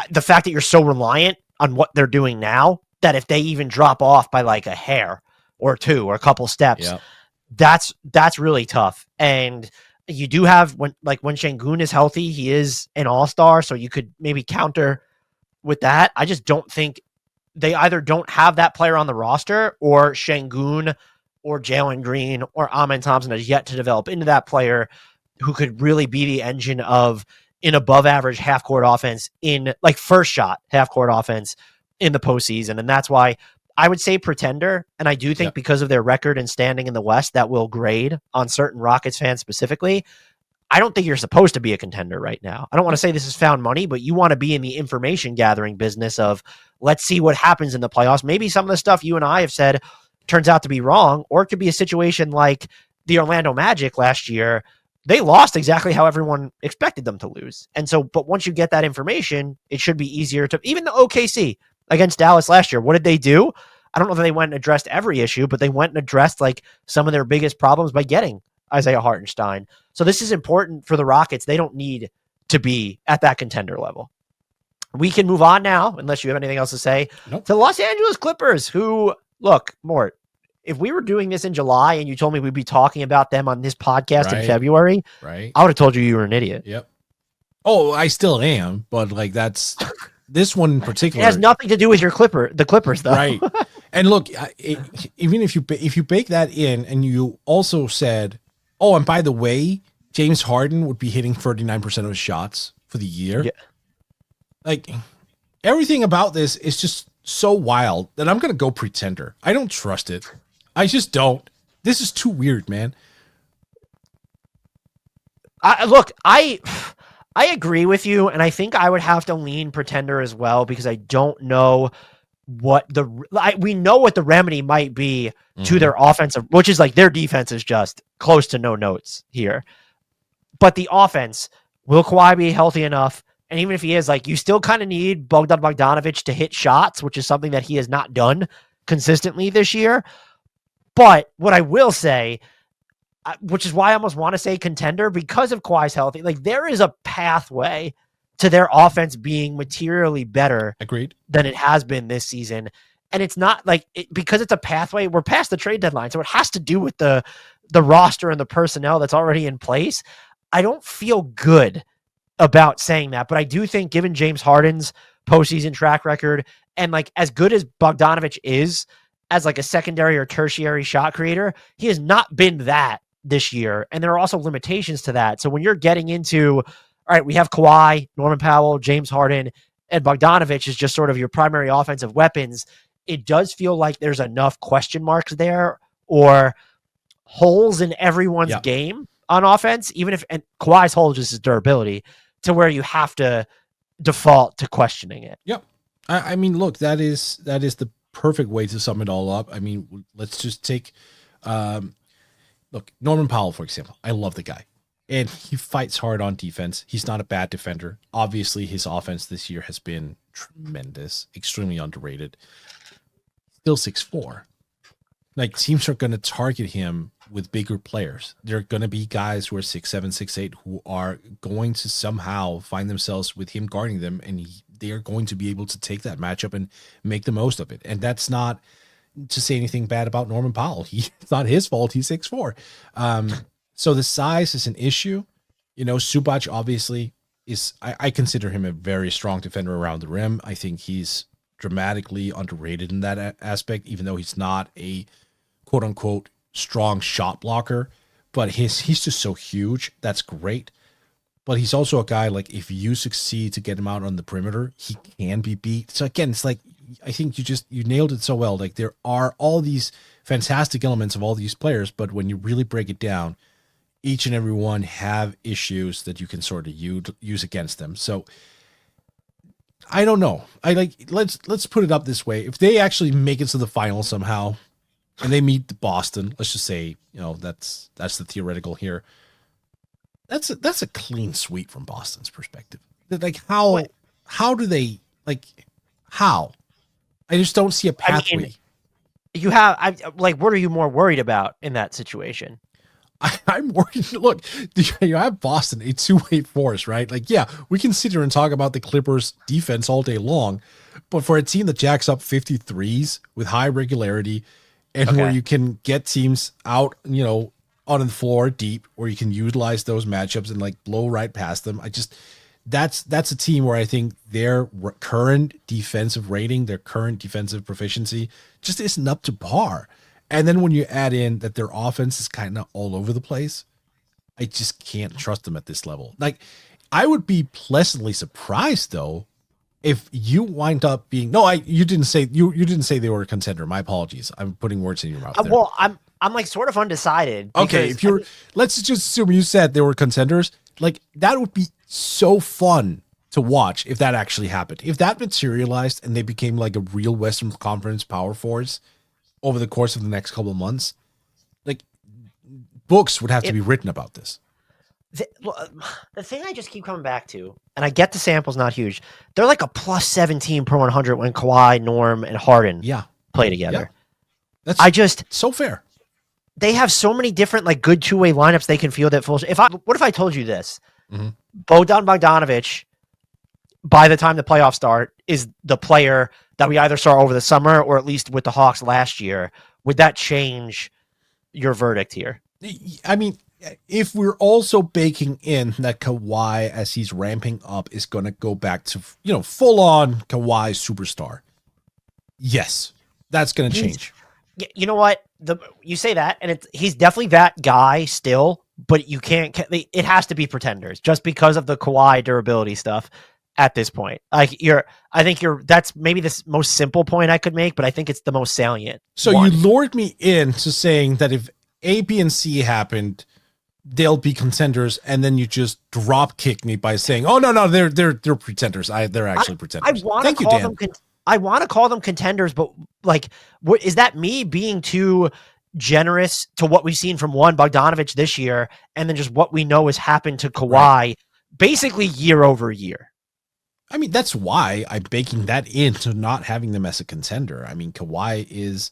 the fact that you're so reliant on what they're doing now, that if they even drop off by like a hair or two or a couple steps, that's really tough. And you do have when Şengün is healthy, he is an all-star, so you could maybe counter with that. I just don't think they either don't have that player on the roster, or Şengün or Jalen Green or Amen Thompson has yet to develop into that player who could really be the engine of an above average half court offense in like first shot half court offense in the postseason. And that's why I would say pretender. And I do think because of their record and standing in the West, that will grade on certain Rockets fans specifically. I don't think you're supposed to be a contender right now. I don't want to say this is found money, but you want to be in the information gathering business of let's see what happens in the playoffs. Maybe some of the stuff you and I have said turns out to be wrong, or it could be a situation like the Orlando Magic last year. They lost exactly how everyone expected them to lose. And so, but once you get that information, it should be easier to, even the OKC against Dallas last year, what did they do? I don't know that they went and addressed every issue, but they went and addressed like some of their biggest problems by getting Isaiah Hartenstein. So this is important for the Rockets. They don't need to be at that contender level. We can move on now, unless you have anything else to say, to the Los Angeles Clippers, who, look, Mort, if we were doing this in July and you told me we'd be talking about them on this podcast in February, I would have told you were an idiot. Yep. Oh, I still am, but like that's this one in particular. It has nothing to do with the Clippers, though. Right. And look, even if you bake that in, and you also said, oh, and by the way, James Harden would be hitting 39% of his shots for the year. Yeah. Like everything about this is just so wild that I'm gonna go pretender. I don't trust it. I just don't. This is too weird, man. I agree with you, and I think I would have to lean pretender as well because I don't know what we know what the remedy might be to their offensive, which is like their defense is just close to no notes here. But the offense, will Kawhi be healthy enough? And even if he is, like, you still kind of need Bogdan Bogdanović to hit shots, which is something that he has not done consistently this year. But what I will say, which is why I almost want to say contender, because of Kawhi's healthy, like there is a pathway to their offense being materially better than it has been this season. And it's not like because it's a pathway, we're past the trade deadline. So it has to do with the roster and the personnel that's already in place. I don't feel good about saying that, but I do think given James Harden's postseason track record and like as good as Bogdanović is as like a secondary or tertiary shot creator, he has not been that this year. And there are also limitations to that. So when you're getting into, all right, we have Kawhi, Norman Powell, James Harden, and Bogdanović is just sort of your primary offensive weapons. It does feel like there's enough question marks there or holes in everyone's game on offense, even if, and Kawhi's hole just is durability, to where you have to default to questioning it. Yep. I mean, look, that is the perfect way to sum it all up. I mean, let's just take, look, Norman Powell, for example. I love the guy. And he fights hard on defense. He's not a bad defender. Obviously, his offense this year has been tremendous, extremely underrated. Still 6'4". Like, teams are going to target him with bigger players. There are going to be guys who are 6'7", 6'8", who are going to somehow find themselves with him guarding them, and they are going to be able to take that matchup and make the most of it. And that's not to say anything bad about Norman Powell. It's not his fault. He's 6'4". So the size is an issue. You know, Zubac obviously is, I consider him a very strong defender around the rim. I think he's dramatically underrated in that aspect, even though he's not a quote unquote strong shot blocker, but he's just so huge. That's great. But he's also a guy, like, if you succeed to get him out on the perimeter, he can be beat. So again, it's like, I think you nailed it so well. Like, there are all these fantastic elements of all these players, but when you really break it down, each and every one have issues that you can sort of use against them. So I don't know. Let's put it up this way. If they actually make it to the final somehow and they meet Boston, let's just say, you know, that's the theoretical here. That's a clean sweep from Boston's perspective. Like, how do they, like, how? I just don't see a pathway. I mean, what are you more worried about in that situation? I'm worried. Look, you have Boston, a two-way force, right? Like, yeah, we can sit here and talk about the Clippers' defense all day long, but for a team that jacks up 53s with high regularity and where you can get teams out, you know, on the floor deep, where you can utilize those matchups and like blow right past them. That's a team where I think their current defensive rating, their current defensive proficiency just isn't up to par. And then when you add in that their offense is kind of all over the place, I just can't trust them at this level. Like, I would be pleasantly surprised though if you wind up being you didn't say they were a contender. My apologies. I'm putting words in your mouth. Well, I'm like sort of undecided. Okay, let's just assume you said they were contenders. Like, that would be so fun to watch if that actually happened. If that materialized and they became like a real Western Conference power force over the course of the next couple of months, like, books would have to be written about this. The thing I just keep coming back to, and I get the sample's not huge, they're like a plus 17 per 100 when Kawhi, Norm, and Harden play together. Yeah. That's so fair. They have so many different like good two-way lineups they can field at full. What if I told you this? Mm-hmm. Bogdan Bogdanovic, by the time the playoffs start, is the player that we either saw over the summer or at least with the Hawks last year. Would that change your verdict here? I mean, if we're also baking in that Kawhi, as he's ramping up, is going to go back to, full on Kawhi superstar. Yes, that's going to change. You know what? You say that, and he's definitely that guy still, but you can't. It has to be pretenders just because of the Kawhi durability stuff at this point. That's maybe the most simple point I could make, but I think it's the most salient. So you lured me into saying that if A, B, and C happened, they'll be contenders, and then you just drop kick me by saying, "Oh no, they're pretenders. They're actually pretenders." Thank you, Dan. I want to call them contenders, but like, is that me being too generous to what we've seen from Bogdanovic this year, and then just what we know has happened to Kawhi, basically year over year? I mean, that's why I'm baking that into not having them as a contender. I mean, Kawhi is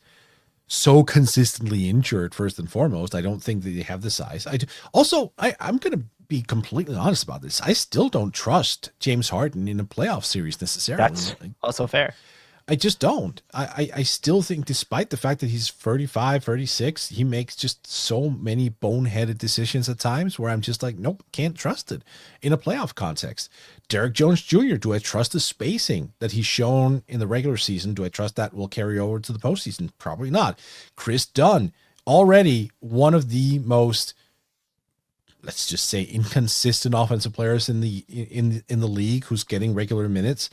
so consistently injured, first and foremost. I don't think that they have the size. I'm going to be completely honest about this. I still don't trust James Harden in a playoff series necessarily. That's also fair. I just don't. I still think, despite the fact that he's 35, 36, he makes just so many boneheaded decisions at times where I'm just like, nope, can't trust it in a playoff context. Derek Jones Jr., do I trust the spacing that he's shown in the regular season? Do I trust that will carry over to the postseason? Probably not. Chris Dunn, already one of the most, let's just say, inconsistent offensive players in the league who's getting regular minutes.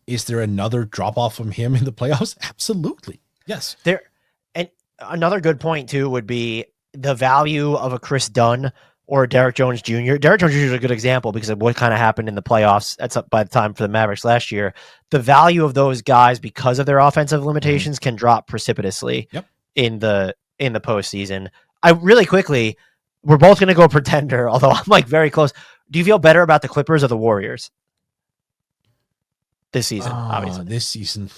Is there another drop off from him in the playoffs? Absolutely. Yes. And another good point too would be the value of a Chris Dunn or Derek Jones Jr. Derek Jones Jr. is a good example because of what kind of happened in the playoffs by the time for the Mavericks last year. The value of those guys, because of their offensive limitations, can drop precipitously in the postseason. Really quickly, we're both going to go pretender, although I'm like very close. Do you feel better about the Clippers or the Warriors this season? Obviously, this season.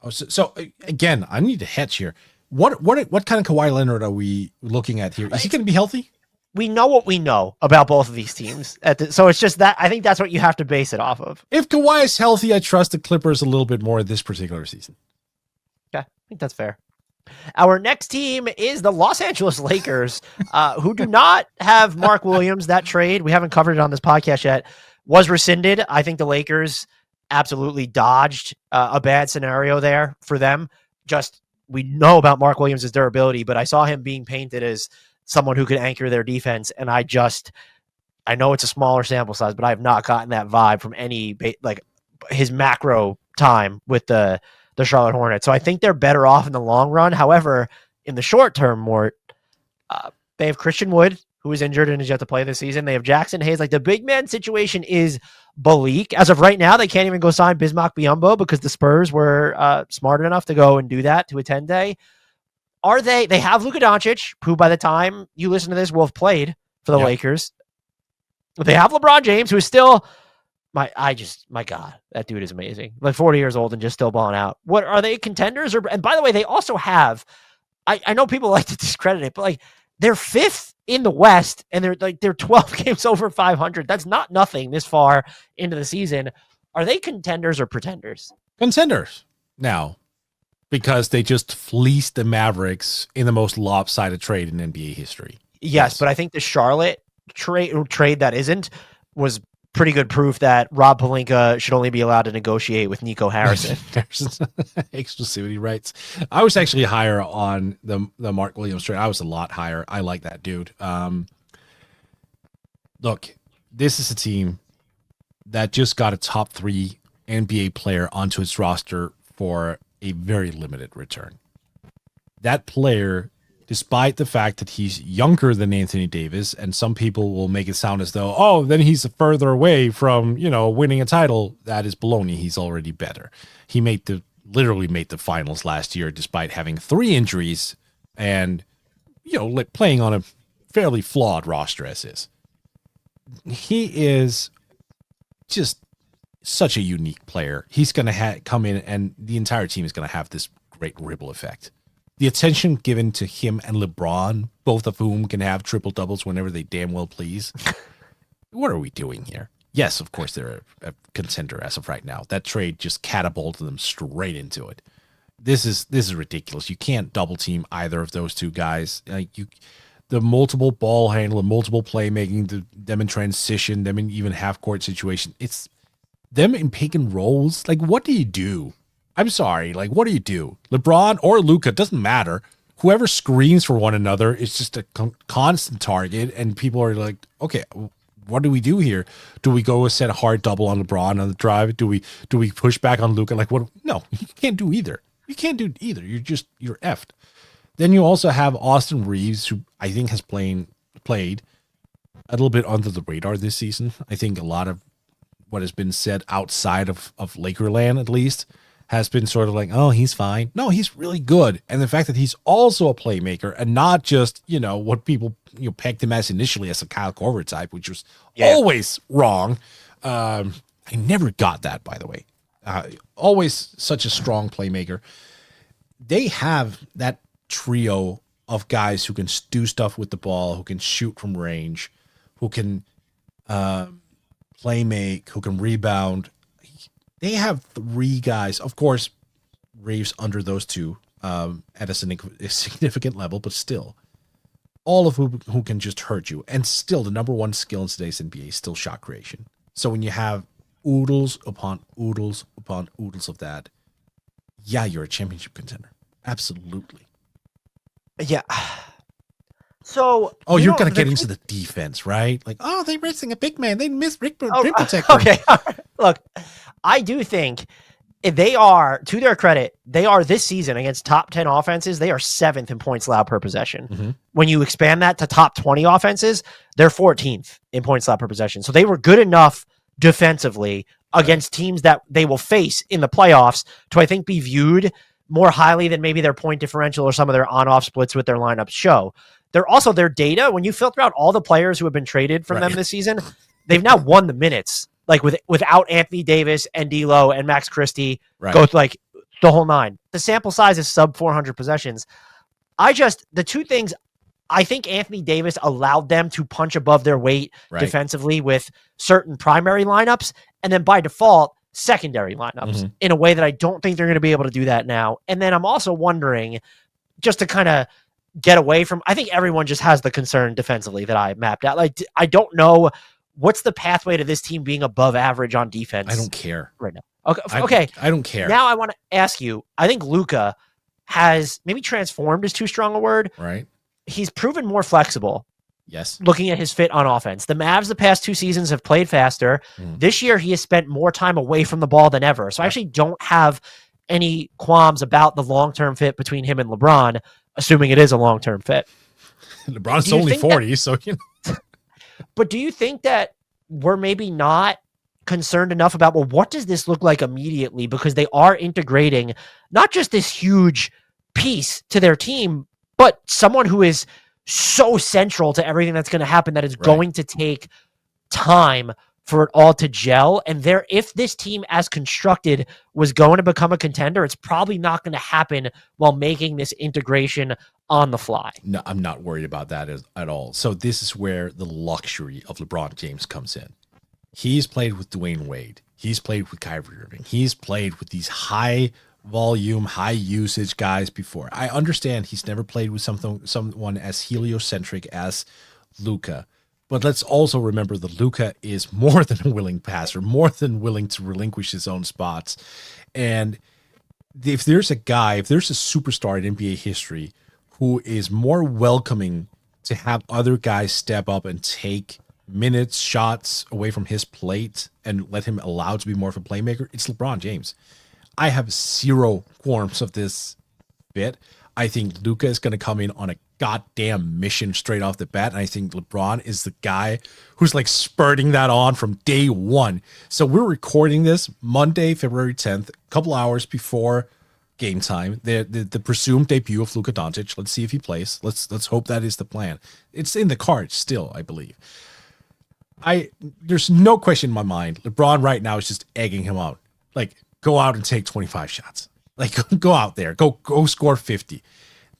So again, I need to hedge here. What kind of Kawhi Leonard are we looking at here? Is he going to be healthy? We know what we know about both of these teams. So it's just that I think that's what you have to base it off of. If Kawhi is healthy, I trust the Clippers a little bit more this particular season. Okay, I think that's fair. Our next team is the Los Angeles Lakers, who do not have Mark Williams. That trade, we haven't covered it on this podcast yet, was rescinded. I think the Lakers absolutely dodged a bad scenario there for them. We know about Mark Williams' durability, but I saw him being painted as someone who could anchor their defense. And I know it's a smaller sample size, but I have not gotten that vibe from his macro time with the Charlotte Hornets. So I think they're better off in the long run. However, in the short term, Mort, they have Christian Wood, who is injured and is yet to play this season. They have Jackson Hayes. Like, the big man situation is bleak. As of right now, they can't even go sign Bismack Biyombo because the Spurs were smart enough to go and do that to a 10-day. They have Luka Doncic, who by the time you listen to this will have played for the Lakers. They have LeBron James, who is still my God, that dude is amazing. Like 40 years old and just still balling out. What are they, contenders? And by the way, they also have, I know people like to discredit it, but like they're fifth in the West and they're 12 games over 500. That's not nothing this far into the season. Are they contenders or pretenders? Contenders now, because they just fleeced the Mavericks in the most lopsided trade in NBA history. Yes, but I think the Charlotte trade that isn't was pretty good proof that Rob Pelinka should only be allowed to negotiate with Nico Harrison. Exclusivity rights. I was actually higher on the Mark Williams trade. I was a lot higher. I like that dude. Look, this is a team that just got a top 3 NBA player onto its roster for a very limited return. That player despite the fact that he's younger than Anthony Davis, and some people will make it sound as though, oh, then he's further away from, winning a title. That is baloney. He's already better. He literally made the finals last year despite having 3 injuries and, playing on a fairly flawed roster as is. He is just such a unique player. He's going to come in, and the entire team is going to have this great ripple effect. The attention given to him and LeBron, both of whom can have triple doubles whenever they damn well please. What are we doing here? Yes, of course they're a contender as of right now. That trade just catapulted them straight into it. This is ridiculous. You can't double team either of those two guys. The multiple ball handler, multiple playmaking, them in transition, them in even half court situation. It's them in pick and rolls. Like, what do you do? I'm sorry. Like, what do you do? LeBron or Luka, doesn't matter. Whoever screens for one another is just a constant target, and people are like, okay, what do we do here? Do we go set a hard double on LeBron on the drive? Do we push back on Luka? Like, what? No, you can't do either. You can't do either. You're effed. Then you also have Austin Reeves, who I think has played a little bit under the radar this season. I think a lot of what has been said outside of Lakerland, at least, has been sort of like, oh, he's fine. No, he's really good. And the fact that he's also a playmaker and not just, what people pegged him as initially as a Kyle Korver type, which was always wrong. I never got that, by the way. Always such a strong playmaker. They have that trio of guys who can do stuff with the ball, who can shoot from range, who can play make, who can rebound. They have 3 guys, of course, Reeves under those 2 at a significant level, but still, all of who can just hurt you. And still, the number 1 skill in today's NBA is still shot creation. So when you have oodles upon oodles upon oodles of that, yeah, you're a championship contender. Absolutely. Yeah. So, you're going to get into the defense, right? Like, they're missing a big man. They missed rim protector. Okay. Look, I do think they are, to their credit, they are this season against top 10 offenses. They are 7th in points allowed per possession. Mm-hmm. When you expand that to top 20 offenses, they're 14th in points allowed per possession. So they were good enough defensively against teams that they will face in the playoffs to, I think, be viewed more highly than maybe their point differential or some of their on-off splits with their lineups show. They're also, their data, when you filter out all the players who have been traded from them this season, they've now won the minutes. Like without Anthony Davis and D'Lo and Max Christie, go like the whole 9. The sample size is sub 400 possessions. The 2 things, I think Anthony Davis allowed them to punch above their weight defensively with certain primary lineups, and then by default, secondary lineups in a way that I don't think they're going to be able to do that now. And then I'm also wondering, just to kind of get away from, I think everyone just has the concern defensively that I mapped out. Like, I don't know what's the pathway to this team being above average on defense. I don't care right now. Okay. I don't care. Now I want to ask you, I think Luka has maybe transformed is too strong a word. Right. He's proven more flexible. Yes. Looking at his fit on offense. The Mavs the past 2 seasons have played faster. This year he has spent more time away from the ball than ever. So I actually don't have any qualms about the long-term fit between him and LeBron, assuming it is a long-term fit. LeBron's only 40, so But do you think that we're maybe not concerned enough about, well, what does this look like immediately? Because they are integrating not just this huge piece to their team, but someone who is so central to everything that's going to happen that it's going to take time for it all to gel. And if this team as constructed was going to become a contender, it's probably not going to happen while making this integration on the fly. No, I'm not worried about that at all. So this is where the luxury of LeBron James comes in. He's played with Dwayne Wade. He's played with Kyrie Irving. He's played with these high volume, high usage guys before. I understand he's never played with someone as heliocentric as Luka. But let's also remember that Luka is more than a willing passer, more than willing to relinquish his own spots. And if there's a superstar in NBA history who is more welcoming to have other guys step up and take minutes, shots away from his plate and let him allowed to be more of a playmaker, it's LeBron James. I have zero qualms of this bit. I think Luka is going to come in on a goddamn mission straight off the bat. And I think LeBron is the guy who's like spurting that on from day one. So we're recording this Monday, February 10th, a couple hours before game time. The presumed debut of Luka Doncic. Let's see if he plays. Let's hope that is the plan. It's in the cards still, I believe. There's no question in my mind. LeBron right now is just egging him out. Like, go out and take 25 shots. Like, go out there. Go score 50.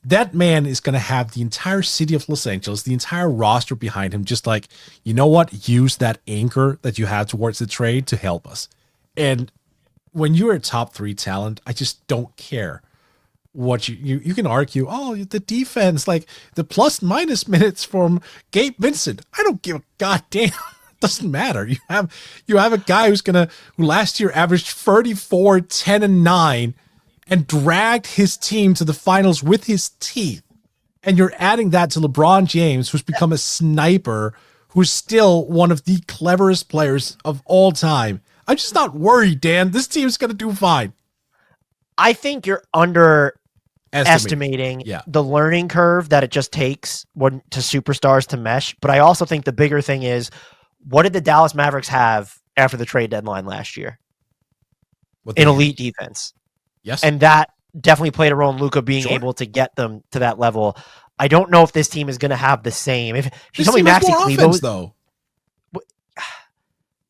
That man is going to have the entire city of Los Angeles, the entire roster behind him, just like, you know what? Use that anchor that you have towards the trade to help us. And when you're a top 3 talent, I just don't care what you can argue. Oh, the defense, like the plus minus minutes from Gabe Vincent. I don't give a goddamn. It doesn't matter. You have a guy who last year averaged 34, 10, and 9 and dragged his team to the finals with his teeth. And you're adding that to LeBron James, who's become a sniper, who's still one of the cleverest players of all time. I'm just not worried, Dan. This team's going to do fine. I think you're underestimating the learning curve that it just takes to superstars to mesh. But I also think the bigger thing is, what did the Dallas Mavericks have after the trade deadline last year? An elite defense. Yes. And that definitely played a role in Luka being able to get them to that level. I don't know if this team is going to have the same. If you tell me Maxi Kleber, though.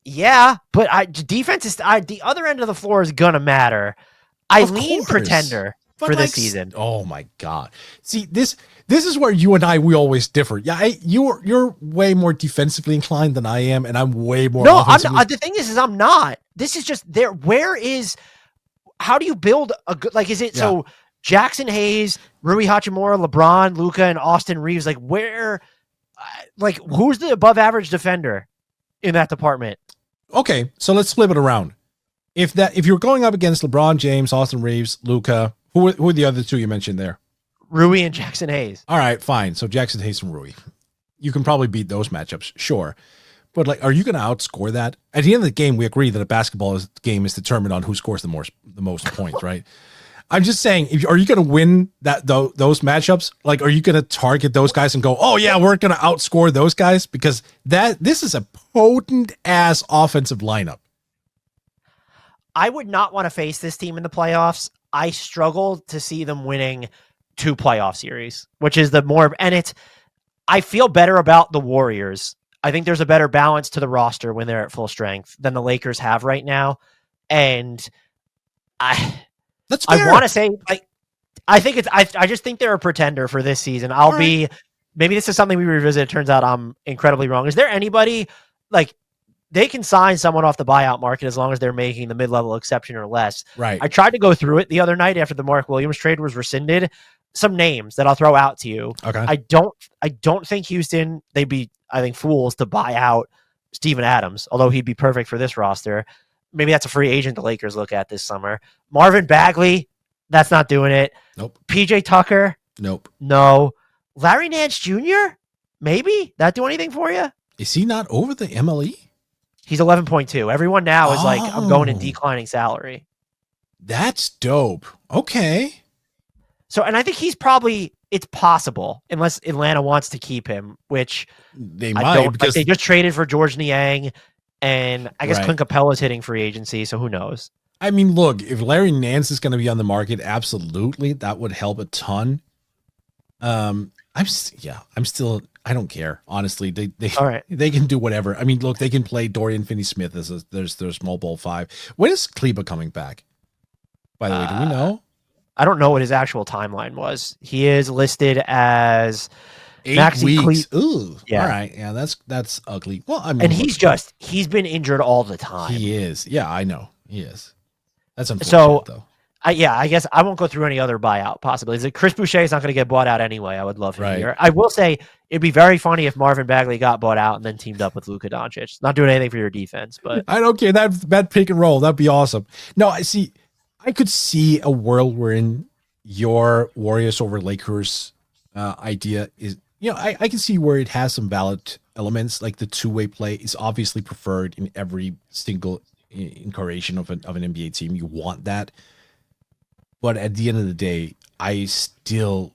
Yeah, but defense is the other end of the floor is gonna matter. I lean pretender for this season. Oh my god! See, this is where you and we always differ. Yeah, you're way more defensively inclined than I am, and I'm way more. No, I'm not. The thing is I'm not. This is just there. How do you build a good? Like, is it so? Jackson Hayes, Rui Hachimura, LeBron, Luka, and Austin Reeves. Like, where? Like, who's the above average defender in that department? Okay, so let's flip it around. If you're going up against LeBron James, Austin Reeves, Luka, who are the other two you mentioned there? Rui and Jackson Hayes. All right, fine. So Jackson Hayes and Rui. You can probably beat those matchups, sure. But like, are you going to outscore that? At the end of the game, we agree that a basketball game is determined on who scores the most points, right? I'm just saying, are you going to win those matchups? Like, are you going to target those guys and go, oh yeah, we're going to outscore those guys? Because this is a potent ass offensive lineup. I would not want to face this team in the playoffs. I struggle to see them winning 2 playoff series, which is I feel better about the Warriors. I think there's a better balance to the roster when they're at full strength than the Lakers have right now. And that's fair. I want to say, like, I just think they're a pretender for this season. Maybe this is something we revisit. It turns out I'm incredibly wrong. Is there anybody, like, they can sign someone off the buyout market as long as they're making the mid-level exception or less. Right. I tried to go through it the other night after the Mark Williams trade was rescinded. Some names that I'll throw out to you. Okay. I don't think Houston, they'd be, I think, fools to buy out Steven Adams, although he'd be perfect for this roster. Maybe that's a free agent the Lakers look at this summer. Marvin Bagley, that's not doing it. Nope. PJ Tucker, nope. No. Larry Nance Jr., maybe? That do anything for you? Is he not over the MLE? He's 11.2. Everyone now is like, I'm going in declining salary. That's dope. Okay. So, and I think it's possible, unless Atlanta wants to keep him, which they might. Because they just traded for George Niang, and I guess Clint Capella's hitting free agency, so who knows? I mean, look, if Larry Nance is going to be on the market, absolutely, that would help a ton. I don't care, honestly. They can do whatever. I mean, look, they can play Dorian Finney-Smith as their small ball 5. When is Kleber coming back? By the way, do we know? I don't know what his actual timeline was. He is listed as 8 weeks. Ooh, yeah. All right, yeah, that's ugly. Well, I mean, and he's been injured all the time. He is. Yeah, I know he is. That's unfortunate, though. I guess I won't go through any other buyout possibilities. Chris Boucher is not going to get bought out anyway. I would love him here. I will say it'd be very funny if Marvin Bagley got bought out and then teamed up with Luka Doncic. Not doing anything for your defense, but I don't care. That pick and roll, that'd be awesome. No, I could see a world wherein your Warriors over Lakers idea is, I can see where it has some valid elements. Like the two-way play is obviously preferred in every single incarnation of an NBA team. You want that. But at the end of the day, I still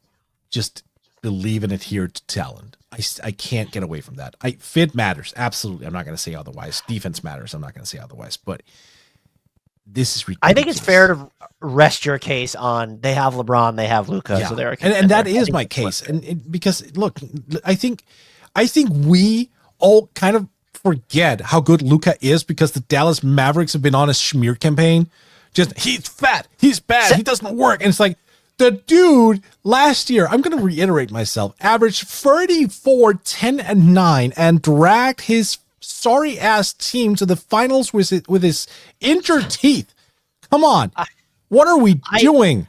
just believe and adhere to talent. I can't get away from that. Fit matters. Absolutely. I'm not going to say otherwise. Defense matters. I'm not going to say otherwise. But this is ridiculous. I think it's fair to rest your case on they have LeBron, they have Luka, so they're and that is my case. And because look, I think we all kind of forget how good Luka is because the Dallas Mavericks have been on a smear campaign. Just he's fat, he's bad, he doesn't work, and it's like the dude last year. I'm going to reiterate myself. Averaged 34, 10, and 9, and dragged his sorry ass team to the finals with his injured teeth. Come on. What are we doing?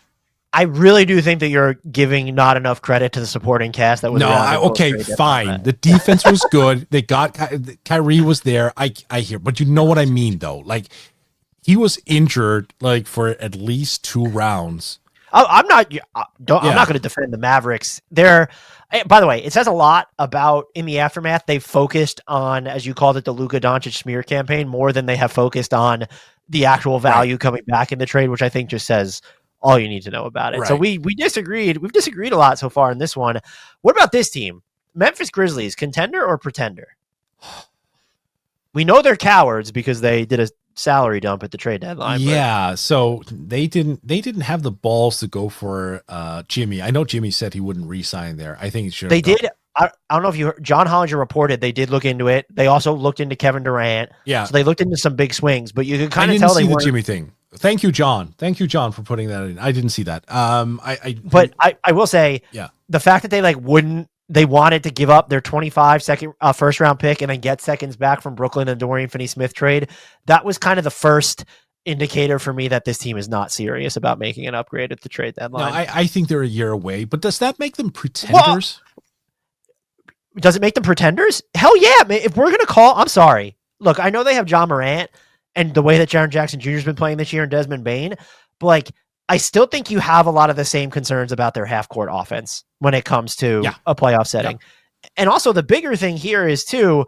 I really do think that you're giving not enough credit to the supporting cast that was okay, fine. The defense was good. They got Kyrie was there. I hear, but you know what I mean though. Like he was injured like for at least 2 rounds. I'm not going to defend the Mavericks. By the way, it says a lot about in the aftermath. They focused on, as you called it, the Luka Doncic smear campaign more than they have focused on the actual value coming back in the trade, which I think just says all you need to know about it. Right. So we disagreed. We've disagreed a lot so far in this one. What about this team? Memphis Grizzlies, contender or pretender? We know they're cowards because they did a salary dump at the trade deadline. Yeah, so they didn't have the balls to go for Jimmy. I know Jimmy said he wouldn't re-sign there. I think he should. They did. I don't know if you heard, John Hollinger reported they did look into it. They also looked into Kevin Durant. Yeah, so they looked into some big swings, but you could kind of tell they weren't. The Jimmy thing. Thank you, John. Thank you, John, for putting that in. I didn't see that. But I will say, the fact that they wanted to give up their 25 first round pick and then get seconds back from Brooklyn and Dorian Finney-Smith trade. That was kind of the first indicator for me that this team is not serious about making an upgrade at the trade deadline. No, I think they're a year away, but does that make them pretenders? Well, does it make them pretenders? Hell yeah. If we're going to I'm sorry. Look, I know they have John Morant and the way that Jaren Jackson Jr. has been playing this year and Desmond Bane, but like, I still think you have a lot of the same concerns about their half-court offense when it comes to a playoff setting. Yeah. And also the bigger thing here is too,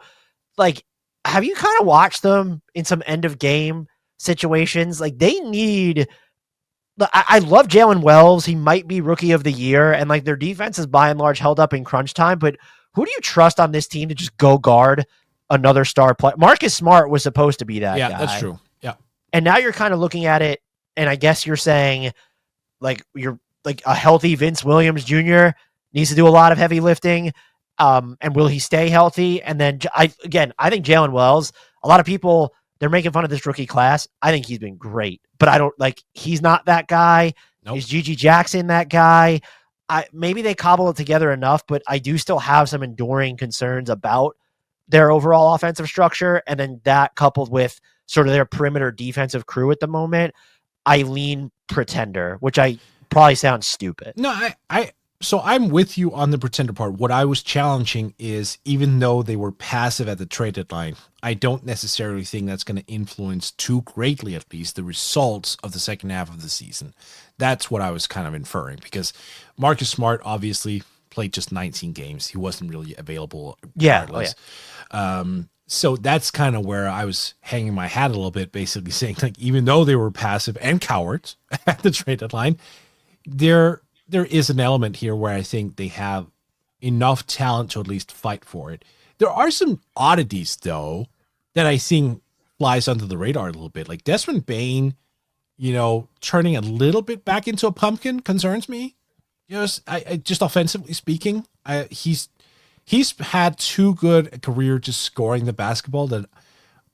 like, have you kind of watched them in some end-of-game situations? Like, they need... I love Jalen Wells. He might be rookie of the year, and like their defense is by and large held up in crunch time, but who do you trust on this team to just go guard another star player? Marcus Smart was supposed to be that guy. Yeah, that's true. Yeah. And now you're kind of looking at it, and I guess you're saying, like, you're like a healthy Vince Williams Jr. needs to do a lot of heavy lifting. And will he stay healthy? And then I think Jalen Wells, a lot of people, they're making fun of this rookie class. I think he's been great, but he's not that guy. Nope. Is Gigi Jackson that guy? Maybe they cobble it together enough, but I do still have some enduring concerns about their overall offensive structure. And then that coupled with sort of their perimeter defensive crew at the moment, I lean pretender, which I probably sounds stupid. No, so I'm with you on the pretender part. What I was challenging is, even though they were passive at the trade deadline, I don't necessarily think that's going to influence too greatly, at least, the results of the second half of the season. That's what I was kind of inferring, because Marcus Smart obviously played just 19 games. He wasn't really available regardless. So that's kind of where I was hanging my hat a little bit, basically saying, like, even though they were passive and cowards at the trade deadline, there is an element here where I think they have enough talent to at least fight for it. There are some oddities, though, that I think flies under the radar a little bit. Like Desmond Bane, turning a little bit back into a pumpkin concerns me. I just offensively speaking, he's had too good a career just scoring the basketball that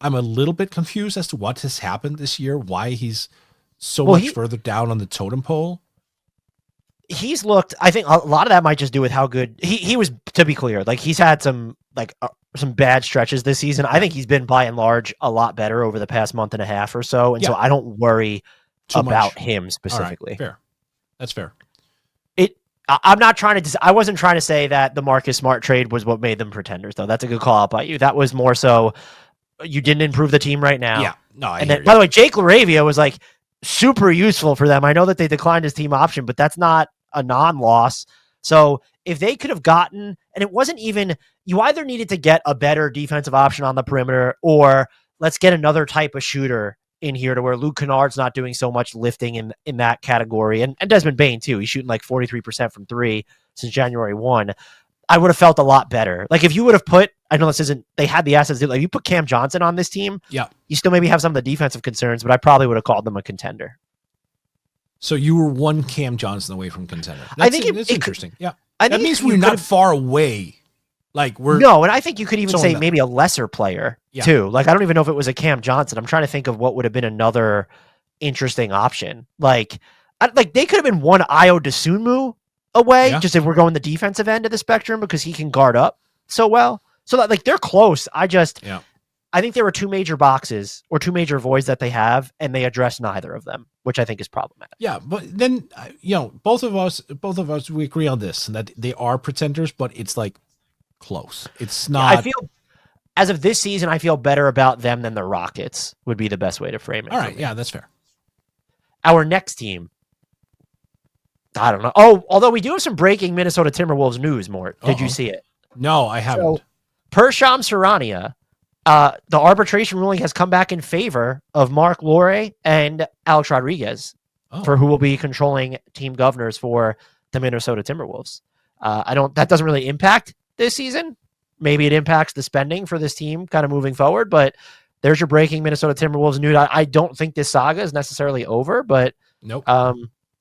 I'm a little bit confused as to what has happened this year, why he's so much further down on the totem pole. He's looked, I think a lot of that might just do with how good he was, to be clear. Like, he's had some bad stretches this season. I think he's been by and large a lot better over the past month and a half or so. And so I don't worry about him specifically. Right, fair. That's fair. I'm not trying to, I wasn't trying to say that the Marcus Smart trade was what made them pretenders, though. That's a good call out by you. That was more so you didn't improve the team right now. Yeah. No, and then, by the way, Jake LaRavia was like super useful for them. I know that they declined his team option, but that's not a non-loss. So if they could have gotten, and it wasn't even, you either needed to get a better defensive option on the perimeter, or let's get another type of shooter in here to where Luke Kennard's not doing so much lifting in that category. And Desmond Bane too. He's shooting like 43% from 3. since January 1, I would have felt a lot better. Like if you would have put, I know this isn't, they had the assets. Like you put Cam Johnson on this team, you still maybe have some of the defensive concerns, but I probably would have called them a contender. So you were one Cam Johnson away from contender. I think it's interesting. Yeah. I that think means we're not far away. Like we're no, and I think you could even say maybe a lesser player too. Like I don't even know if it was a Cam Johnson. I'm trying to think of what would have been another interesting option. Like they could have been one Ayo Dosunmu away, just if we're going the defensive end of the spectrum because he can guard up so well. So that, like they're close. I think there were two major boxes or two major voids that they have, and they address neither of them, which I think is problematic. Yeah, but then both of us, we agree on this, and that they are pretenders, but it's like close. It's not. I feel as of this season, I feel better about them than the Rockets. Would be the best way to frame it. All right, yeah, that's fair. Our next team, I don't know. Oh, although we do have some breaking Minnesota Timberwolves news, Mort. Did you see it? No, I haven't. So, per Shams Charania, the arbitration ruling has come back in favor of Mark Lore and Alex Rodriguez for who will be controlling team governors for the Minnesota Timberwolves. That doesn't really impact this season. Maybe it impacts the spending for this team kind of moving forward, but there's your breaking Minnesota Timberwolves news. I don't think this saga is necessarily over, but nope.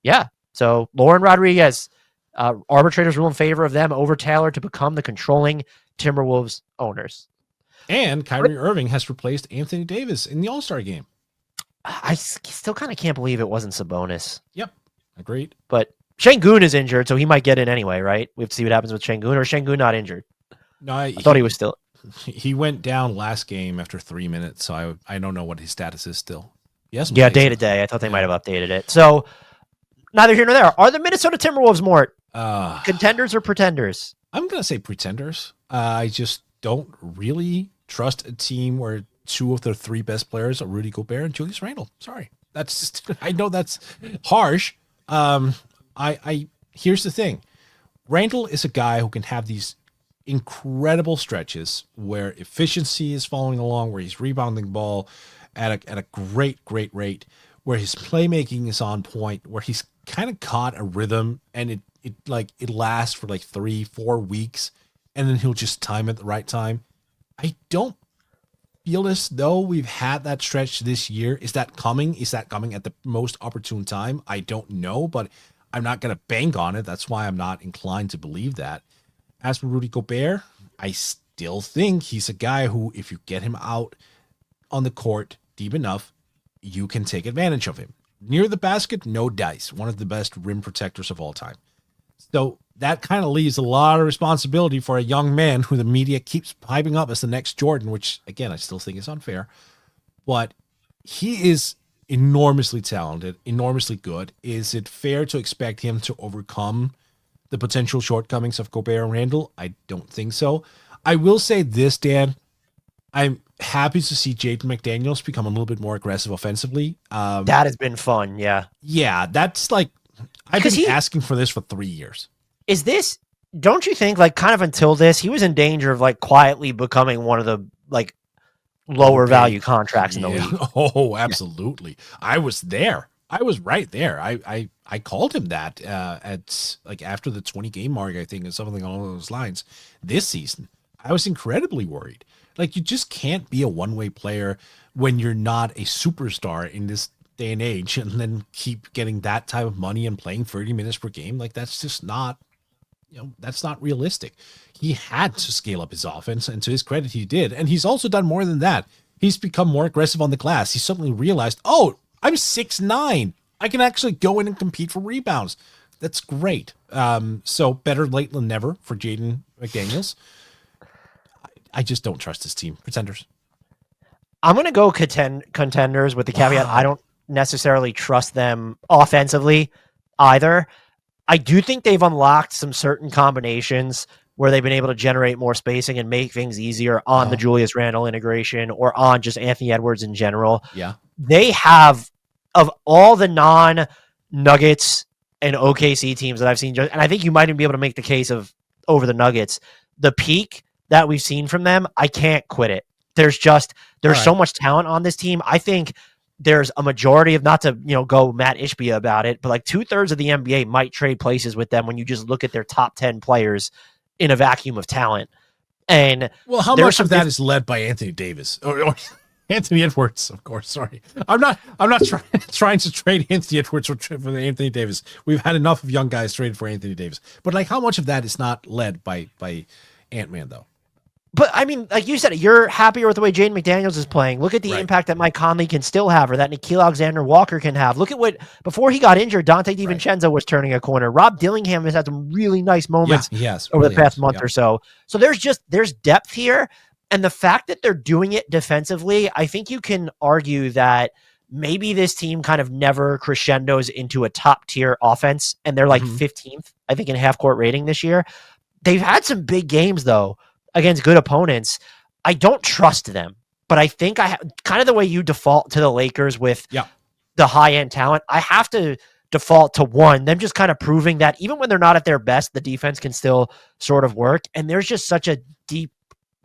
Yeah. So Lauren Rodriguez, arbitrators rule in favor of them over Taylor to become the controlling Timberwolves owners. And Kyrie Irving has replaced Anthony Davis in the All-Star game. I still kind of can't believe it wasn't Sabonis. Yep. Agreed. But Şengün is injured, so he might get in anyway, right? We have to see what happens with Şengün, or Şengün not injured. No, I thought he was still. He went down last game after 3 minutes, so I don't know what his status is still. Yes. Yeah, day to day. I thought they might have updated it. So neither here nor there. Are the Minnesota Timberwolves, Mort, contenders or pretenders? I'm going to say pretenders. I just don't really trust a team where two of their three best players are Rudy Gobert and Julius Randle. Sorry. That's just, I know that's harsh. Here's the thing. Randle is a guy who can have these incredible stretches where efficiency is following along, where he's rebounding the ball at a great rate, where his playmaking is on point, where he's kind of caught a rhythm, and it lasts for like 3-4 weeks, and then he'll just time it at the right time. I don't feel as though we've had that stretch this year. Is that coming? Is that coming at the most opportune time? I don't know, but I'm not going to bank on it. That's why I'm not inclined to believe that. As for Rudy Gobert, I still think he's a guy who, if you get him out on the court deep enough, you can take advantage of him. Near the basket, no dice. One of the best rim protectors of all time. So that kind of leaves a lot of responsibility for a young man who the media keeps piping up as the next Jordan, which, again, I still think is unfair. But he is enormously talented, enormously good. Is it fair to expect him to overcome the potential shortcomings of Gobert and Randle? I don't think so. I will say this, Dan. I'm happy to see Jaden McDaniels become a little bit more aggressive offensively. That has been fun, yeah. Yeah, that's like, I've been asking for this for 3 years. Is this, don't you think, like, kind of until this, he was in danger of, like, quietly becoming one of the, like, lower value contracts in the league? Oh, absolutely. Yeah. I was there. I was right there. I called him that at like after the 20 game mark, I think, or something along those lines this season. I was incredibly worried. Like, you just can't be a one-way player when you're not a superstar in this day and age, and then keep getting that type of money and playing 30 minutes per game. Like, that's just not, that's not realistic. He had to scale up his offense, and to his credit, he did. And he's also done more than that. He's become more aggressive on the glass. He suddenly realized, oh, I'm 6'9". I can actually go in and compete for rebounds. That's great. So better late than never for Jaden McDaniels. I just don't trust this team. Pretenders. I'm going to go contenders with the caveat I don't necessarily trust them offensively either. I do think they've unlocked some certain combinations where they've been able to generate more spacing and make things easier on the Julius Randle integration or on just Anthony Edwards in general. Yeah. They have, of all the non-Nuggets and OKC teams that I've seen, and I think you might even be able to make the case of over the Nuggets, the peak that we've seen from them, I can't quit it. There's so much talent on this team. I think there's a majority of, not to, go Matt Ishbia about it, but like 2/3 of the NBA might trade places with them when you just look at their top 10 players in a vacuum of talent. And well, how much of that is led by Anthony Davis or Anthony Edwards? Of course. Sorry, I'm not trying to trade Anthony Edwards for Anthony Davis. We've had enough of young guys traded for Anthony Davis. But like, how much of that is not led by Ant-Man though? But I mean, like you said, you're happier with the way Jaden McDaniels is playing. Look at the impact that Mike Conley can still have, or that Nickeil Alexander-Walker can have. Look at what, before he got injured, Dante DiVincenzo was turning a corner. Rob Dillingham has had some really nice moments over the past month or so. So there's depth here. And the fact that they're doing it defensively, I think you can argue that maybe this team kind of never crescendos into a top tier offense. And they're like 15th, I think, in half court rating this year. They've had some big games though, against good opponents. I don't trust them, but I think kind of the way you default to the Lakers with the high end talent, I have to default to them just kind of proving that even when they're not at their best, the defense can still sort of work. And there's just such a deep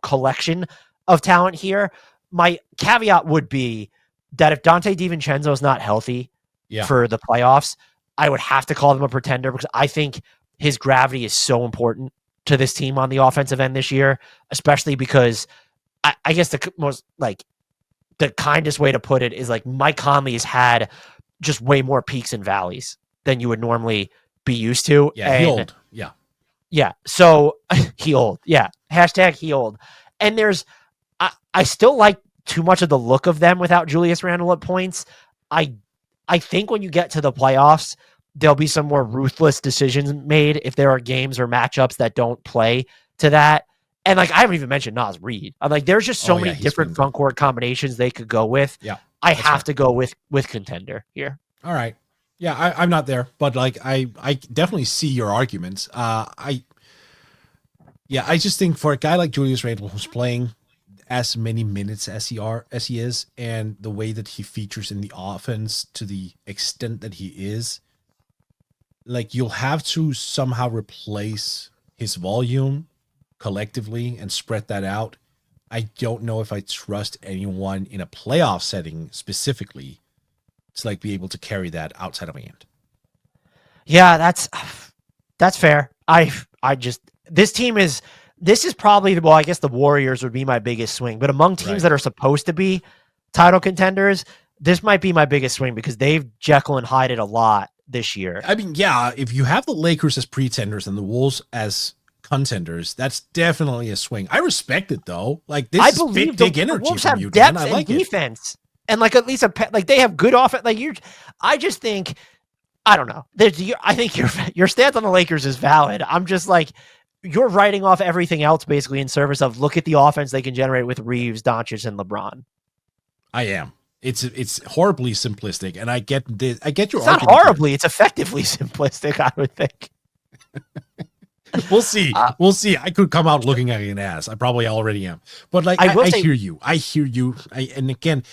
collection of talent here. My caveat would be that if Dante DiVincenzo is not healthy for the playoffs, I would have to call them a pretender, because I think his gravity is so important to this team on the offensive end this year, especially because I guess the most, like, the kindest way to put it is like Mike Conley has had just way more peaks and valleys than you would normally be used to. Yeah, he old. Yeah. Yeah. So he old. Yeah. Hashtag he old. And I still like too much of the look of them without Julius Randle at points. I think when you get to the playoffs, there'll be some more ruthless decisions made if there are games or matchups that don't play to that. And like, I haven't even mentioned Naz Reid. I'm like, there's just so many different front court combinations they could go with. Yeah. I have to go with contender here. All right. Yeah, I'm not there, but like I definitely see your arguments. I just think for a guy like Julius Randle, who's playing as many minutes as he is, and the way that he features in the offense to the extent that he is, like, you'll have to somehow replace his volume collectively and spread that out. I don't know if I trust anyone in a playoff setting specifically to like be able to carry that outside of Ant. Yeah, that's fair. This is probably, well, I guess the Warriors would be my biggest swing, but among teams that are supposed to be title contenders, this might be my biggest swing because they've Jekyll and Hyde it a lot this year. I mean, yeah, if you have the Lakers as pretenders and the Wolves as contenders, that's definitely a swing. I respect it though. Like, this is big energy. The Wolves have you, depth I like and defense, and like at least they have good offense. Like I just think, I don't know. I think your stance on the Lakers is valid. I'm just like, you're writing off everything else basically in service of look at the offense they can generate with Reeves, Doncic, and LeBron. I am. It's horribly simplistic, and I get this. I get your argument. It's not horribly. It's effectively simplistic, I would think. We'll see. We'll see. I could come out looking like an ass. I probably already am. But like, I hear you. I hear you. And again,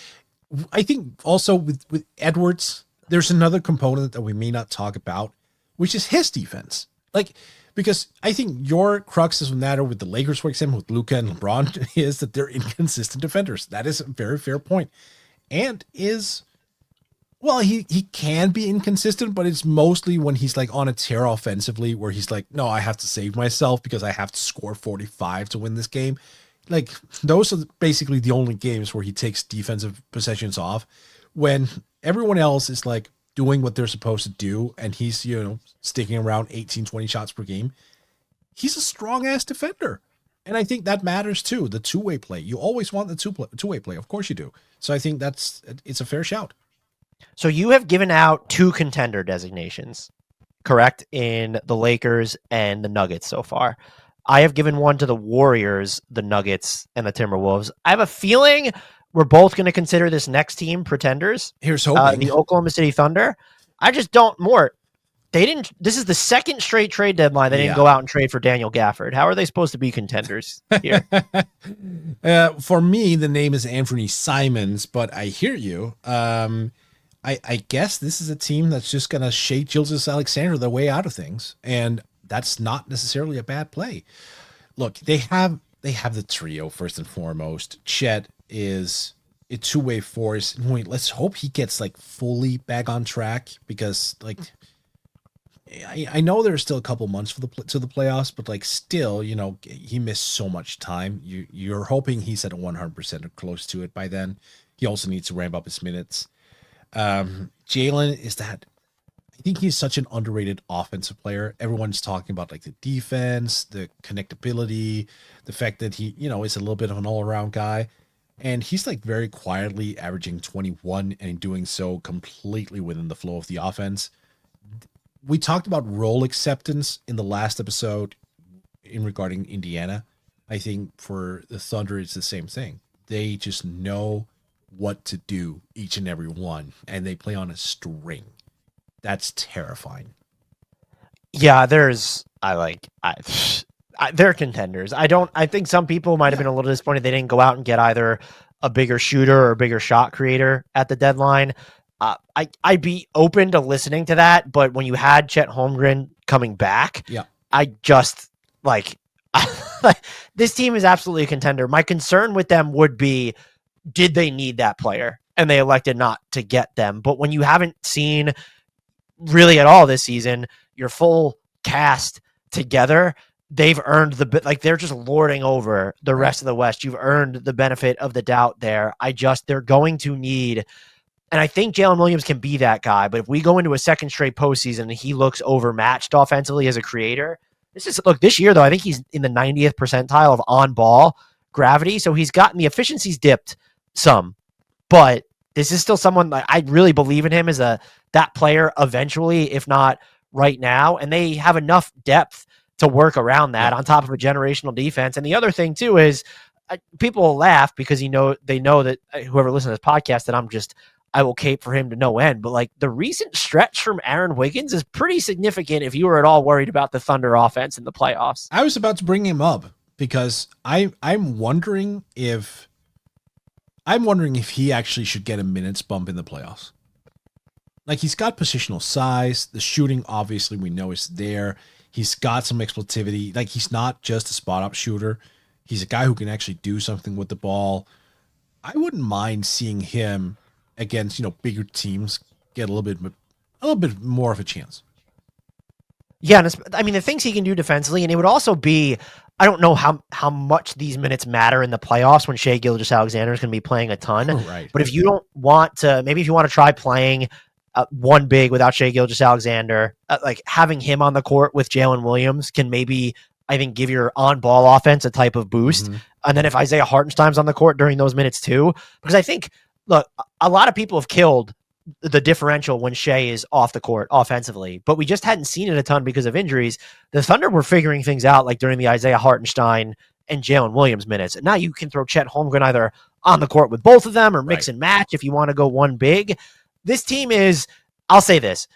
I think also with Edwards, there's another component that we may not talk about, which is his defense. Like, because I think your crux is matter with the Lakers, for example, with Luka and LeBron, is that they're inconsistent defenders. That is a very fair point. And he can be inconsistent, but it's mostly when he's like on a tear offensively where he's like, no, I have to save myself because I have to score 45 to win this game. Like, those are basically the only games where he takes defensive possessions off, when everyone else is like doing what they're supposed to do, and he's, sticking around 18, 20 shots per game. He's a strong ass defender. And I think that matters too. The two-way play. You always want the two-way play. Of course you do. So I think it's a fair shout. So you have given out 2 contender designations, correct, in the Lakers and the Nuggets so far. I have given one to the Warriors, the Nuggets, and the Timberwolves. I have a feeling we're both going to consider this next team pretenders. Here's hoping. The Oklahoma City Thunder. I just don't, Mort. They didn't. This is the second straight trade deadline. They didn't go out and trade for Daniel Gafford. How are they supposed to be contenders here? For me, the name is Anthony Simons, but I hear you. I guess this is a team that's just going to shake Julius Alexander their way out of things, and that's not necessarily a bad play. Look, they have the trio first and foremost. Chet is a two-way force. Wait, let's hope he gets like fully back on track, because like I know there's still a couple months for to the playoffs, but like still, you know, he missed so much time. You're hoping he's at 100% or close to it by then. He also needs to ramp up his minutes. Jalen is that. I think he's such an underrated offensive player. Everyone's talking about like the defense, the connectability, the fact that he, you know, is a little bit of an all-around guy. And he's like very quietly averaging 21 and doing so completely within the flow of the offense. We talked about role acceptance in the last episode in regarding Indiana. I think for the Thunder, it's the same thing. They just know what to do, each and every one, and they play on a string. That's terrifying. Yeah, they're contenders. I think some people might have been a little disappointed they didn't go out and get either a bigger shooter or a bigger shot creator at the deadline. I'd be open to listening to that, but when you had Chet Holmgren coming back, I just like this team is absolutely a contender. My concern with them would be, did they need that player? And they elected not to get them. But when you haven't seen really at all this season your full cast together, they've earned the bit, like they're just lording over the rest of the West. You've earned the benefit of the doubt there. They're going to need, and I think Jalen Williams can be that guy, but if we go into a second straight postseason and he looks overmatched offensively as a creator, this year though, I think he's in the 90th percentile of on ball gravity. So he's gotten the efficiency's dipped some, but this is still someone that I really believe in him as that player eventually, if not right now. And they have enough depth to work around that on top of a generational defense. And the other thing too is people will laugh because they know that whoever listens to this podcast, that I will cape for him to no end. But like the recent stretch from Aaron Wiggins is pretty significant if you were at all worried about the Thunder offense in the playoffs. I was about to bring him up because I'm wondering if he actually should get a minutes bump in the playoffs. Like, he's got positional size. The shooting, obviously, we know is there. He's got some explosivity. Like, he's not just a spot-up shooter. He's a guy who can actually do something with the ball. I wouldn't mind seeing him against, you know, bigger teams get a little bit more of a chance. Yeah, and I mean, the things he can do defensively, and it would also be, I don't know how much these minutes matter in the playoffs when Shai Gilgeous-Alexander is going to be playing a ton. Right. But if you don't want to, maybe if you want to try playing one big without Shai Gilgeous-Alexander, like having him on the court with Jalen Williams can maybe, I think, give your on-ball offense a type of boost. Mm-hmm. And then if Isaiah Hartenstein's on the court during those minutes too, because I think, look, a lot of people have killed the differential when Shai is off the court offensively, but we just hadn't seen it a ton because of injuries. The Thunder were figuring things out like during the Isaiah Hartenstein and Jalen Williams minutes. And now you can throw Chet Holmgren either on the court with both of them or mix and match if you want to go one big. This team is, I'll say this,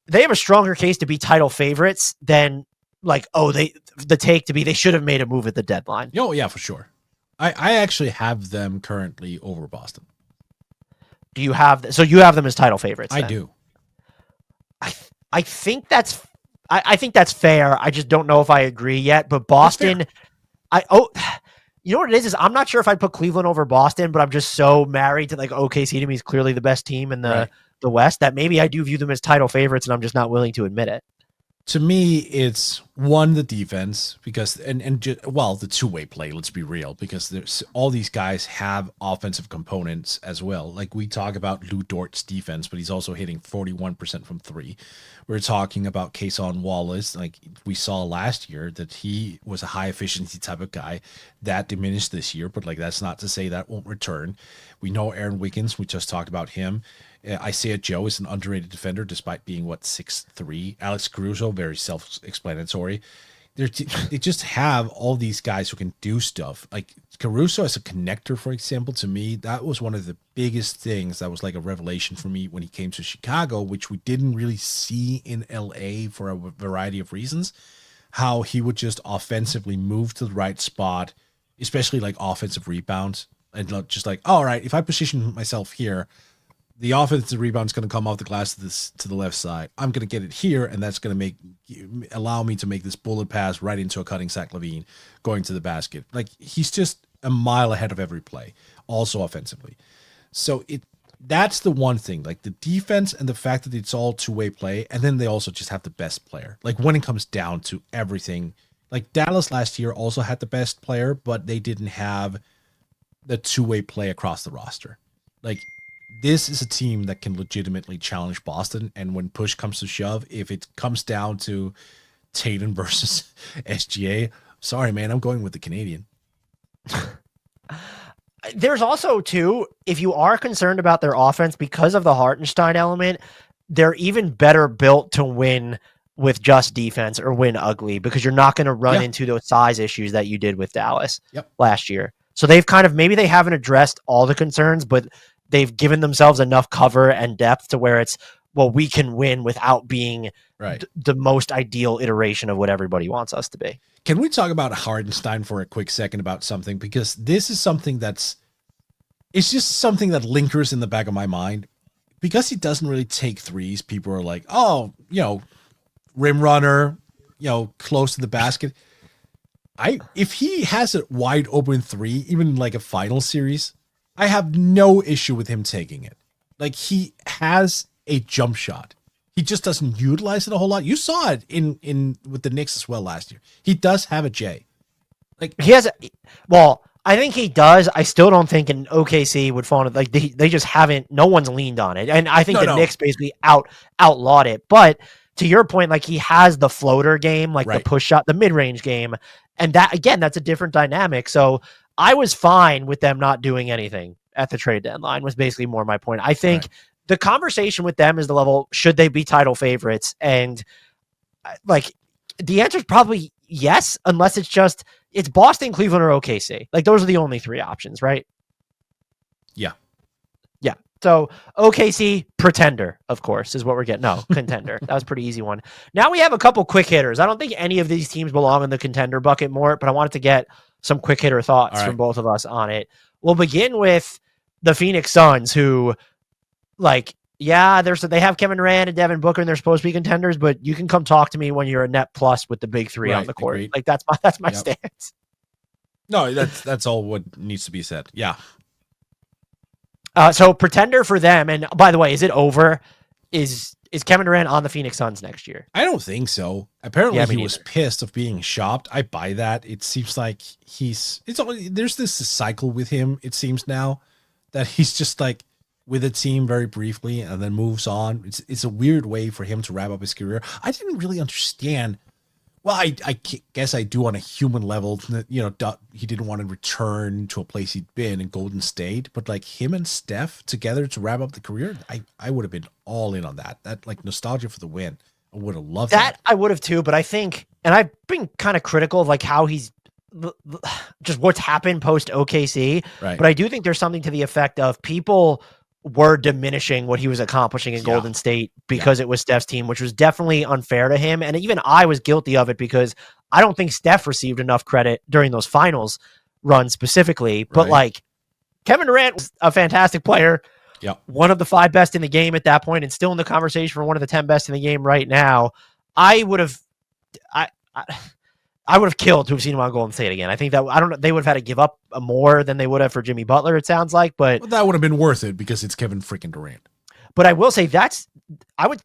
they have a stronger case to be title favorites than like, the take to be, they should have made a move at the deadline. Oh yeah, for sure. I actually have them currently over Boston. Do you have so you have them as title favorites? I do. I think that's fair. I just don't know if I agree yet. But Boston, you know what it is I'm not sure if I'd put Cleveland over Boston, but I'm just so married to like OKC. To me is clearly the best team in the West that maybe I do view them as title favorites, and I'm just not willing to admit it. To me, it's one, the defense, because the two-way play, let's be real, because there's all these guys have offensive components as well. Like, we talk about Lou Dort's defense, but he's also hitting 41% from three. We're talking about Cason Wallace, like we saw last year, that he was a high efficiency type of guy. That diminished this year, but like that's not to say that won't return. We know Aaron Wiggins, we just talked about him. Isaiah Joe is an underrated defender despite being 6'3". Alex Caruso, very self-explanatory. They just have all these guys who can do stuff. Like Caruso as a connector, for example, to me, that was one of the biggest things that was like a revelation for me when he came to Chicago, which we didn't really see in LA for a variety of reasons. How he would just offensively move to the right spot, especially like offensive rebounds, and just like, all right, if I position myself here, the offensive rebound is going to come off the glass to the left side. I'm going to get it here, and that's going to allow me to make this bullet pass right into a cutting Zach LaVine going to the basket. Like, he's just a mile ahead of every play, also offensively. So that's the one thing, like the defense and the fact that it's all two-way play, and then they also just have the best player. Like when it comes down to everything, like Dallas last year also had the best player, but they didn't have the two-way play across the roster. Like this is a team that can legitimately challenge Boston, and when push comes to shove, if it comes down to Tatum versus SGA, sorry man, I'm going with the Canadian. There's also, too, if you are concerned about their offense because of the Hartenstein element, they're even better built to win with just defense or win ugly, because you're not going to run into those size issues that you did with Dallas last year. So they've kind of, maybe they haven't addressed all the concerns, but they've given themselves enough cover and depth to where it's, well, we can win without being the most ideal iteration of what everybody wants us to be. Can we talk about Hardenstein for a quick second about something? Because this is something it's just something that lingers in the back of my mind. Because he doesn't really take threes, people are like, oh, rim runner, close to the basket. If he has a wide open three, even in like a final series, I have no issue with him taking it. Like he has a jump shot. He just doesn't utilize it a whole lot. You saw it in with the Knicks as well last year. He does have a J. Like he has I think he does. I still don't think an OKC would fall into, like they just haven't, no one's leaned on it. And I think the Knicks basically outlawed it. But to your point, like he has the floater game, like the push shot, the mid-range game. And that, again, that's a different dynamic. So I was fine with them not doing anything at the trade deadline, was basically more my point. I think the conversation with them is the level, should they be title favorites? And like the answer is probably yes, unless it's Boston, Cleveland, or OKC. Like those are the only three options, right? Yeah. So OKC, pretender, of course, is what we're getting. No, contender. That was a pretty easy one. Now we have a couple quick hitters. I don't think any of these teams belong in the contender bucket, Mort, but I wanted to get some quick hitter thoughts from both of us on it. We'll begin with the Phoenix Suns, who, like, they have Kevin Durant and Devin Booker, and they're supposed to be contenders, but you can come talk to me when you're a net plus with the big three on the court. Agreed. Like that's my stance. No, that's all what needs to be said. Yeah. So pretender for them, and by the way, is it over? Is Kevin Durant on the Phoenix Suns next year? I don't think so. Apparently he was pissed of being shopped. I buy that. It seems like there's this cycle with him, it seems now, that he's just like with a team very briefly and then moves on. It's a weird way for him to wrap up his career. I didn't really understand. Well, I guess I do on a human level. He didn't want to return to a place he'd been in Golden State, but like him and Steph together to wrap up the career, I would have been all in on that. That like nostalgia for the win. I would have loved that. I would have too, but I think, and I've been kind of critical of like how he's just what's happened post OKC. Right. But I do think there's something to the effect of people were diminishing what he was accomplishing in Golden State because it was Steph's team, which was definitely unfair to him. And even I was guilty of it because I don't think Steph received enough credit during those finals runs specifically. But like Kevin Durant was a fantastic player. One of the 5 best in the game at that point, and still in the conversation for one of the 10 best in the game right now. I would have killed to have seen him on Golden State again. I think that, I don't know, they would have had to give up more than they would have for Jimmy Butler, it sounds like, but that would have been worth it because it's Kevin freaking Durant. But I will say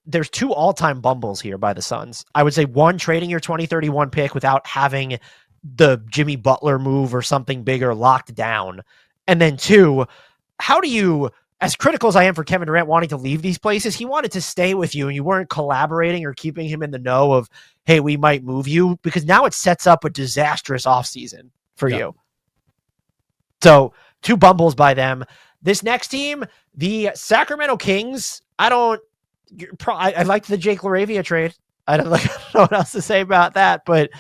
there's 2 all-time bumbles here by the Suns. I would say 1, trading your 2031 pick without having the Jimmy Butler move or something bigger locked down. And then 2, how do you, as critical as I am for Kevin Durant wanting to leave these places, he wanted to stay with you and you weren't collaborating or keeping him in the know of, hey, we might move you, because now it sets up a disastrous offseason for you. So 2 bumbles by them. This next team, the Sacramento Kings, I liked the Jake LaRavia trade. I don't know what else to say about that, but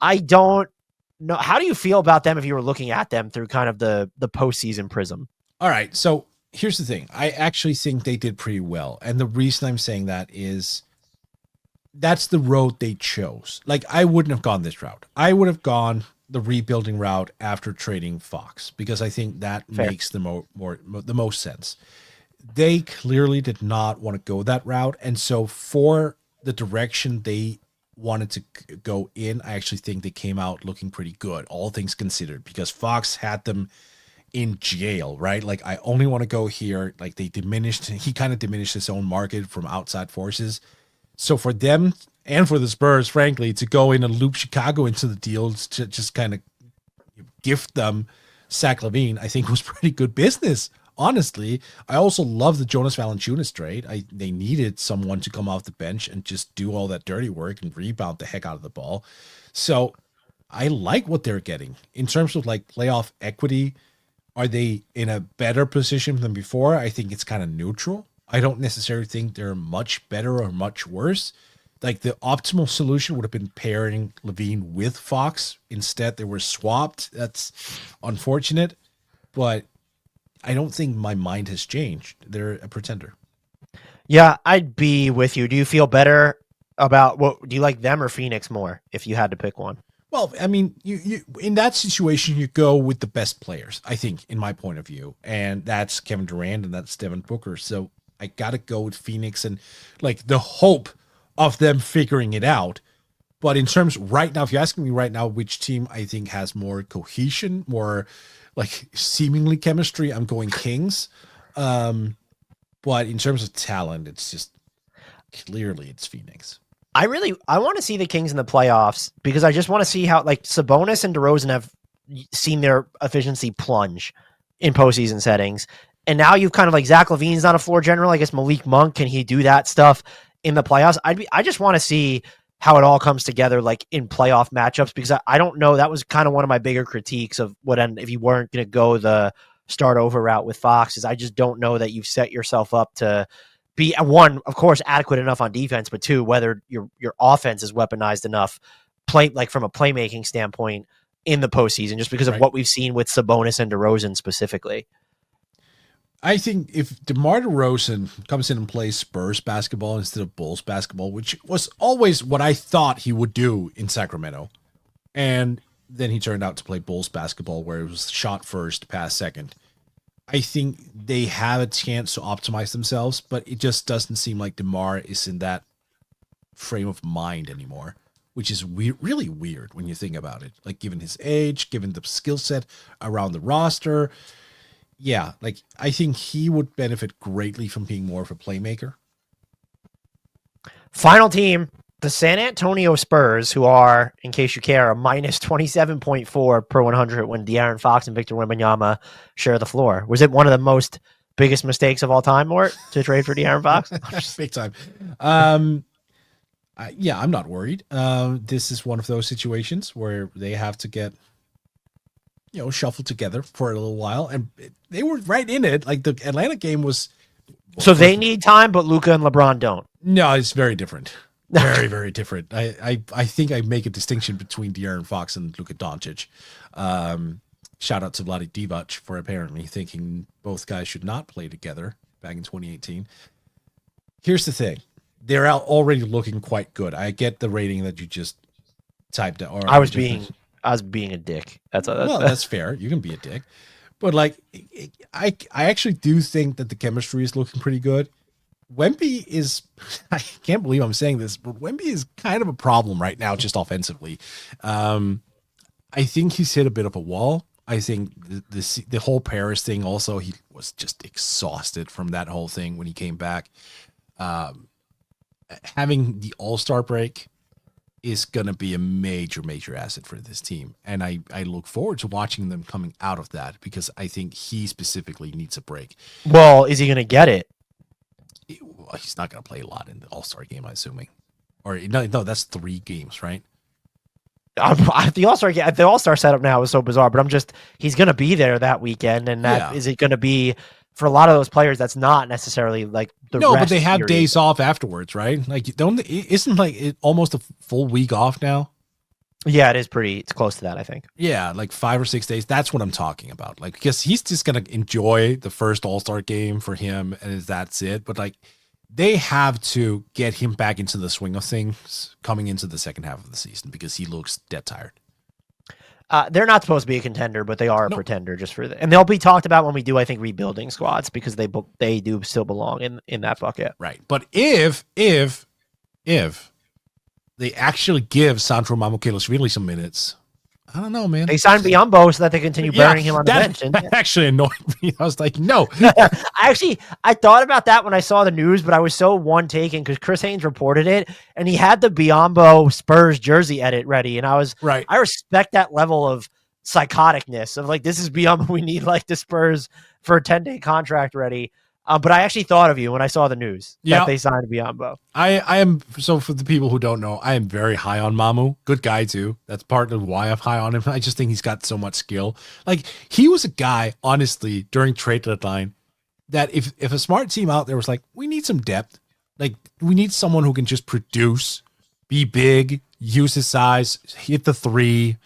I don't know. How do you feel about them if you were looking at them through kind of the postseason prism? All right. So here's the thing. I actually think they did pretty well. And the reason I'm saying that is that's the road they chose. Like, I wouldn't have gone this route. I would have gone the rebuilding route after trading Fox, because I think that makes the most sense. They clearly did not want to go that route. And so for the direction they wanted to go in, I actually think they came out looking pretty good, all things considered, because Fox had them in jail, right? Like, I only want to go here. Like, he kind of diminished his own market from outside forces. So for them and for the Spurs, frankly, to go in and loop Chicago into the deal to just kind of gift them Zach LaVine, I think was pretty good business. Honestly, I also love the Jonas Valanciunas trade. They needed someone to come off the bench and just do all that dirty work and rebound the heck out of the ball. So I like what they're getting in terms of like playoff equity. Are they in a better position than before? I think it's kind of neutral. I don't necessarily think they're much better or much worse. Like, the optimal solution would have been pairing LaVine with Fox. Instead, they were swapped. That's unfortunate, but I don't think my mind has changed. They're a pretender. Yeah, I'd be with you. Do you feel better about do you like them or Phoenix more if you had to pick one? Well, I mean, you in that situation, you go with the best players, I think, in my point of view. And that's Kevin Durant and that's Devin Booker. So I got to go with Phoenix and like the hope of them figuring it out. But in terms right now, if you're asking me right now, which team I think has more cohesion, more like seemingly chemistry, I'm going Kings. But in terms of talent, it's just clearly it's Phoenix. I want to see the Kings in the playoffs because I just want to see how like Sabonis and DeRozan have seen their efficiency plunge in postseason settings. And now you've kind of like Zach LaVine's not a floor general. I guess Malik Monk, can he do that stuff in the playoffs? I just want to see how it all comes together like in playoff matchups because I don't know. That was kind of one of my bigger critiques of if you weren't going to go the start over route with Fox is I just don't know that you've set yourself up to be one, of course, adequate enough on defense, but two, whether your offense is weaponized enough from a playmaking standpoint in the postseason, just because of what we've seen with Sabonis and DeRozan specifically. I think if DeMar DeRozan comes in and plays Spurs basketball instead of Bulls basketball, which was always what I thought he would do in Sacramento, and then he turned out to play Bulls basketball where it was shot first, pass second. I think they have a chance to optimize themselves, but it just doesn't seem like DeMar is in that frame of mind anymore, which is really weird when you think about it. Like, given his age, given the skill set around the roster, yeah, like I think he would benefit greatly from being more of a playmaker. Final team, the San Antonio Spurs, who are, in case you care, a minus 27.4 per 100 when De'Aaron Fox and Victor Wembanyama share the floor. Was it one of the biggest mistakes of all time, Mort, to trade for De'Aaron Fox? Big time. Yeah, I'm not worried. This is one of those situations where they have to get, shuffled together for a little while, and they were right in it. Like the Atlanta game was. So they need time, but Luka and LeBron don't. No, it's very different. Very, very different. I think I make a distinction between De'Aaron Fox and Luka Doncic. Shout out to Vlade Divac for apparently thinking both guys should not play together back in 2018. Here's the thing. They're out already looking quite good. I get the rating that you just typed out. I was being a dick. That's fair. You can be a dick. But like, I actually do think that the chemistry is looking pretty good. Wemby is, I can't believe I'm saying this, but Wemby is kind of a problem right now, just offensively. I think he's hit a bit of a wall. I think the whole Paris thing also, he was just exhausted from that whole thing when he came back. Having the All-Star break is going to be a major, major asset for this team. And I look forward to watching them coming out of that because I think he specifically needs a break. Well, is he going to get it? He's not going to play a lot in the All-Star game, I'm assuming. Or no, that's 3 games, right? The All-Star setup now is so bizarre, but he's going to be there that weekend. And is it going to be for a lot of those players? That's not necessarily like but they have days off afterwards, right? Like, isn't like it almost a full week off now? Yeah, it's close to that, I think. Yeah, like 5 or 6 days. That's what I'm talking about. Like, because he's just going to enjoy the first All-Star game for him, and that's it. But like, they have to get him back into the swing of things coming into the second half of the season because he looks dead tired. They're not supposed to be a contender, but they are a pretender just for and they'll be talked about when we do, I think, rebuilding squads because they do still belong in that bucket. Right. But if they actually give Sandro Mamukelashvili some minutes, I don't know, man. They signed Biyombo so that they continue burying him on the bench. That actually annoyed me. I was like, no. I thought about that when I saw the news, but I was so one taken because Chris Haynes reported it, and he had the Biyombo Spurs jersey edit ready, and I was right. I respect that level of psychoticness of like, this is Biyombo. We need like the Spurs for a 10-day contract ready. But I actually thought of you when I saw the news that they signed Biyombo. I am, so for the people who don't know, I am very high on Mamu. Good guy too. That's part of why I'm high on him. I just think he's got so much skill. Like, he was a guy, honestly, during trade deadline, that if a smart team out there was like, we need some depth, like we need someone who can just produce, be big, use his size, hit the three,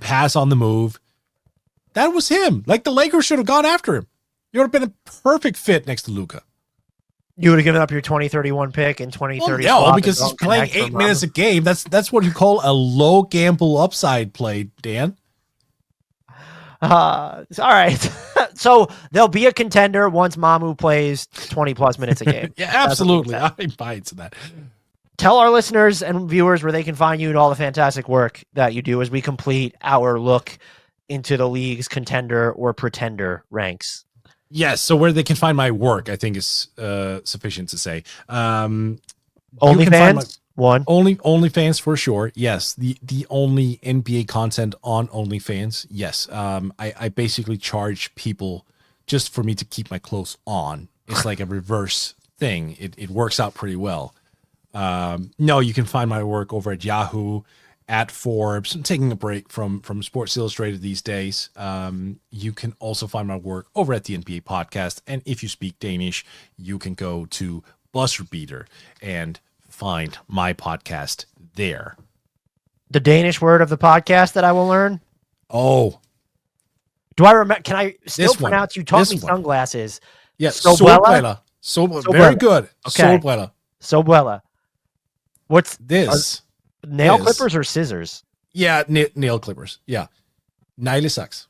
pass on the move. That was him. Like, the Lakers should have gone after him. You would have been a perfect fit next to Luka. You would have given up your 2031 pick and 2030. No, because he's playing 8 minutes a game. That's what you call a low gamble upside play, Dan. All right. So there'll be a contender once Mamu plays 20 plus minutes a game. Yeah, absolutely. I buy into that. Tell our listeners and viewers where they can find you and all the fantastic work that you do as we complete our look into the league's contender or pretender ranks. Yes, so where they can find my work, I think is sufficient to say. OnlyFans? OnlyFans for sure. Yes, the only NBA content on OnlyFans. Yes, I basically charge people just for me to keep my clothes on. It's like a reverse thing. It works out pretty well. No, you can find my work over at Yahoo, at Forbes. I'm taking a break from Sports Illustrated these days. You can also find my work over at the NBA podcast. And if you speak Danish, you can go to Buzzerbeater and find my podcast there. The Danish word of the podcast that I will learn? Oh. Do I remember? Can I still pronounce? You taught me sunglasses. Yes. Solbriller. Very good. Okay. Solbriller. What's this? Nail clippers or scissors? Yeah, nail clippers. Yeah. Neglesaks.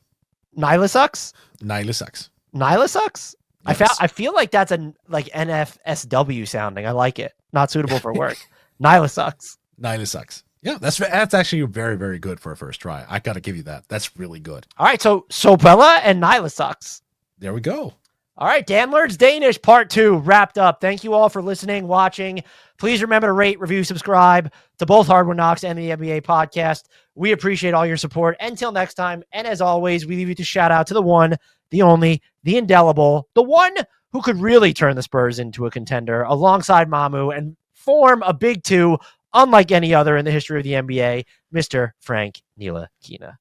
Neglesaks? Neglesaks. Neglesaks? Yes. I feel like that's a like NFSW sounding. I like it. Not suitable for work. Neglesaks. Neglesaks. Yeah, that's actually very, very good for a first try. I got to give you that. That's really good. All right, so Sobella and Neglesaks. There we go. All right, Dan Learns Danish Part 2 wrapped up. Thank you all for listening, watching. Please remember to rate, review, subscribe to both HardwoodKnocks and the NBA podcast. We appreciate all your support. Until next time, and as always, we leave you to shout out to the one, the only, the indelible, the one who could really turn the Spurs into a contender alongside Mamu and form a big two unlike any other in the history of the NBA, Mr. Frank Ntilikina.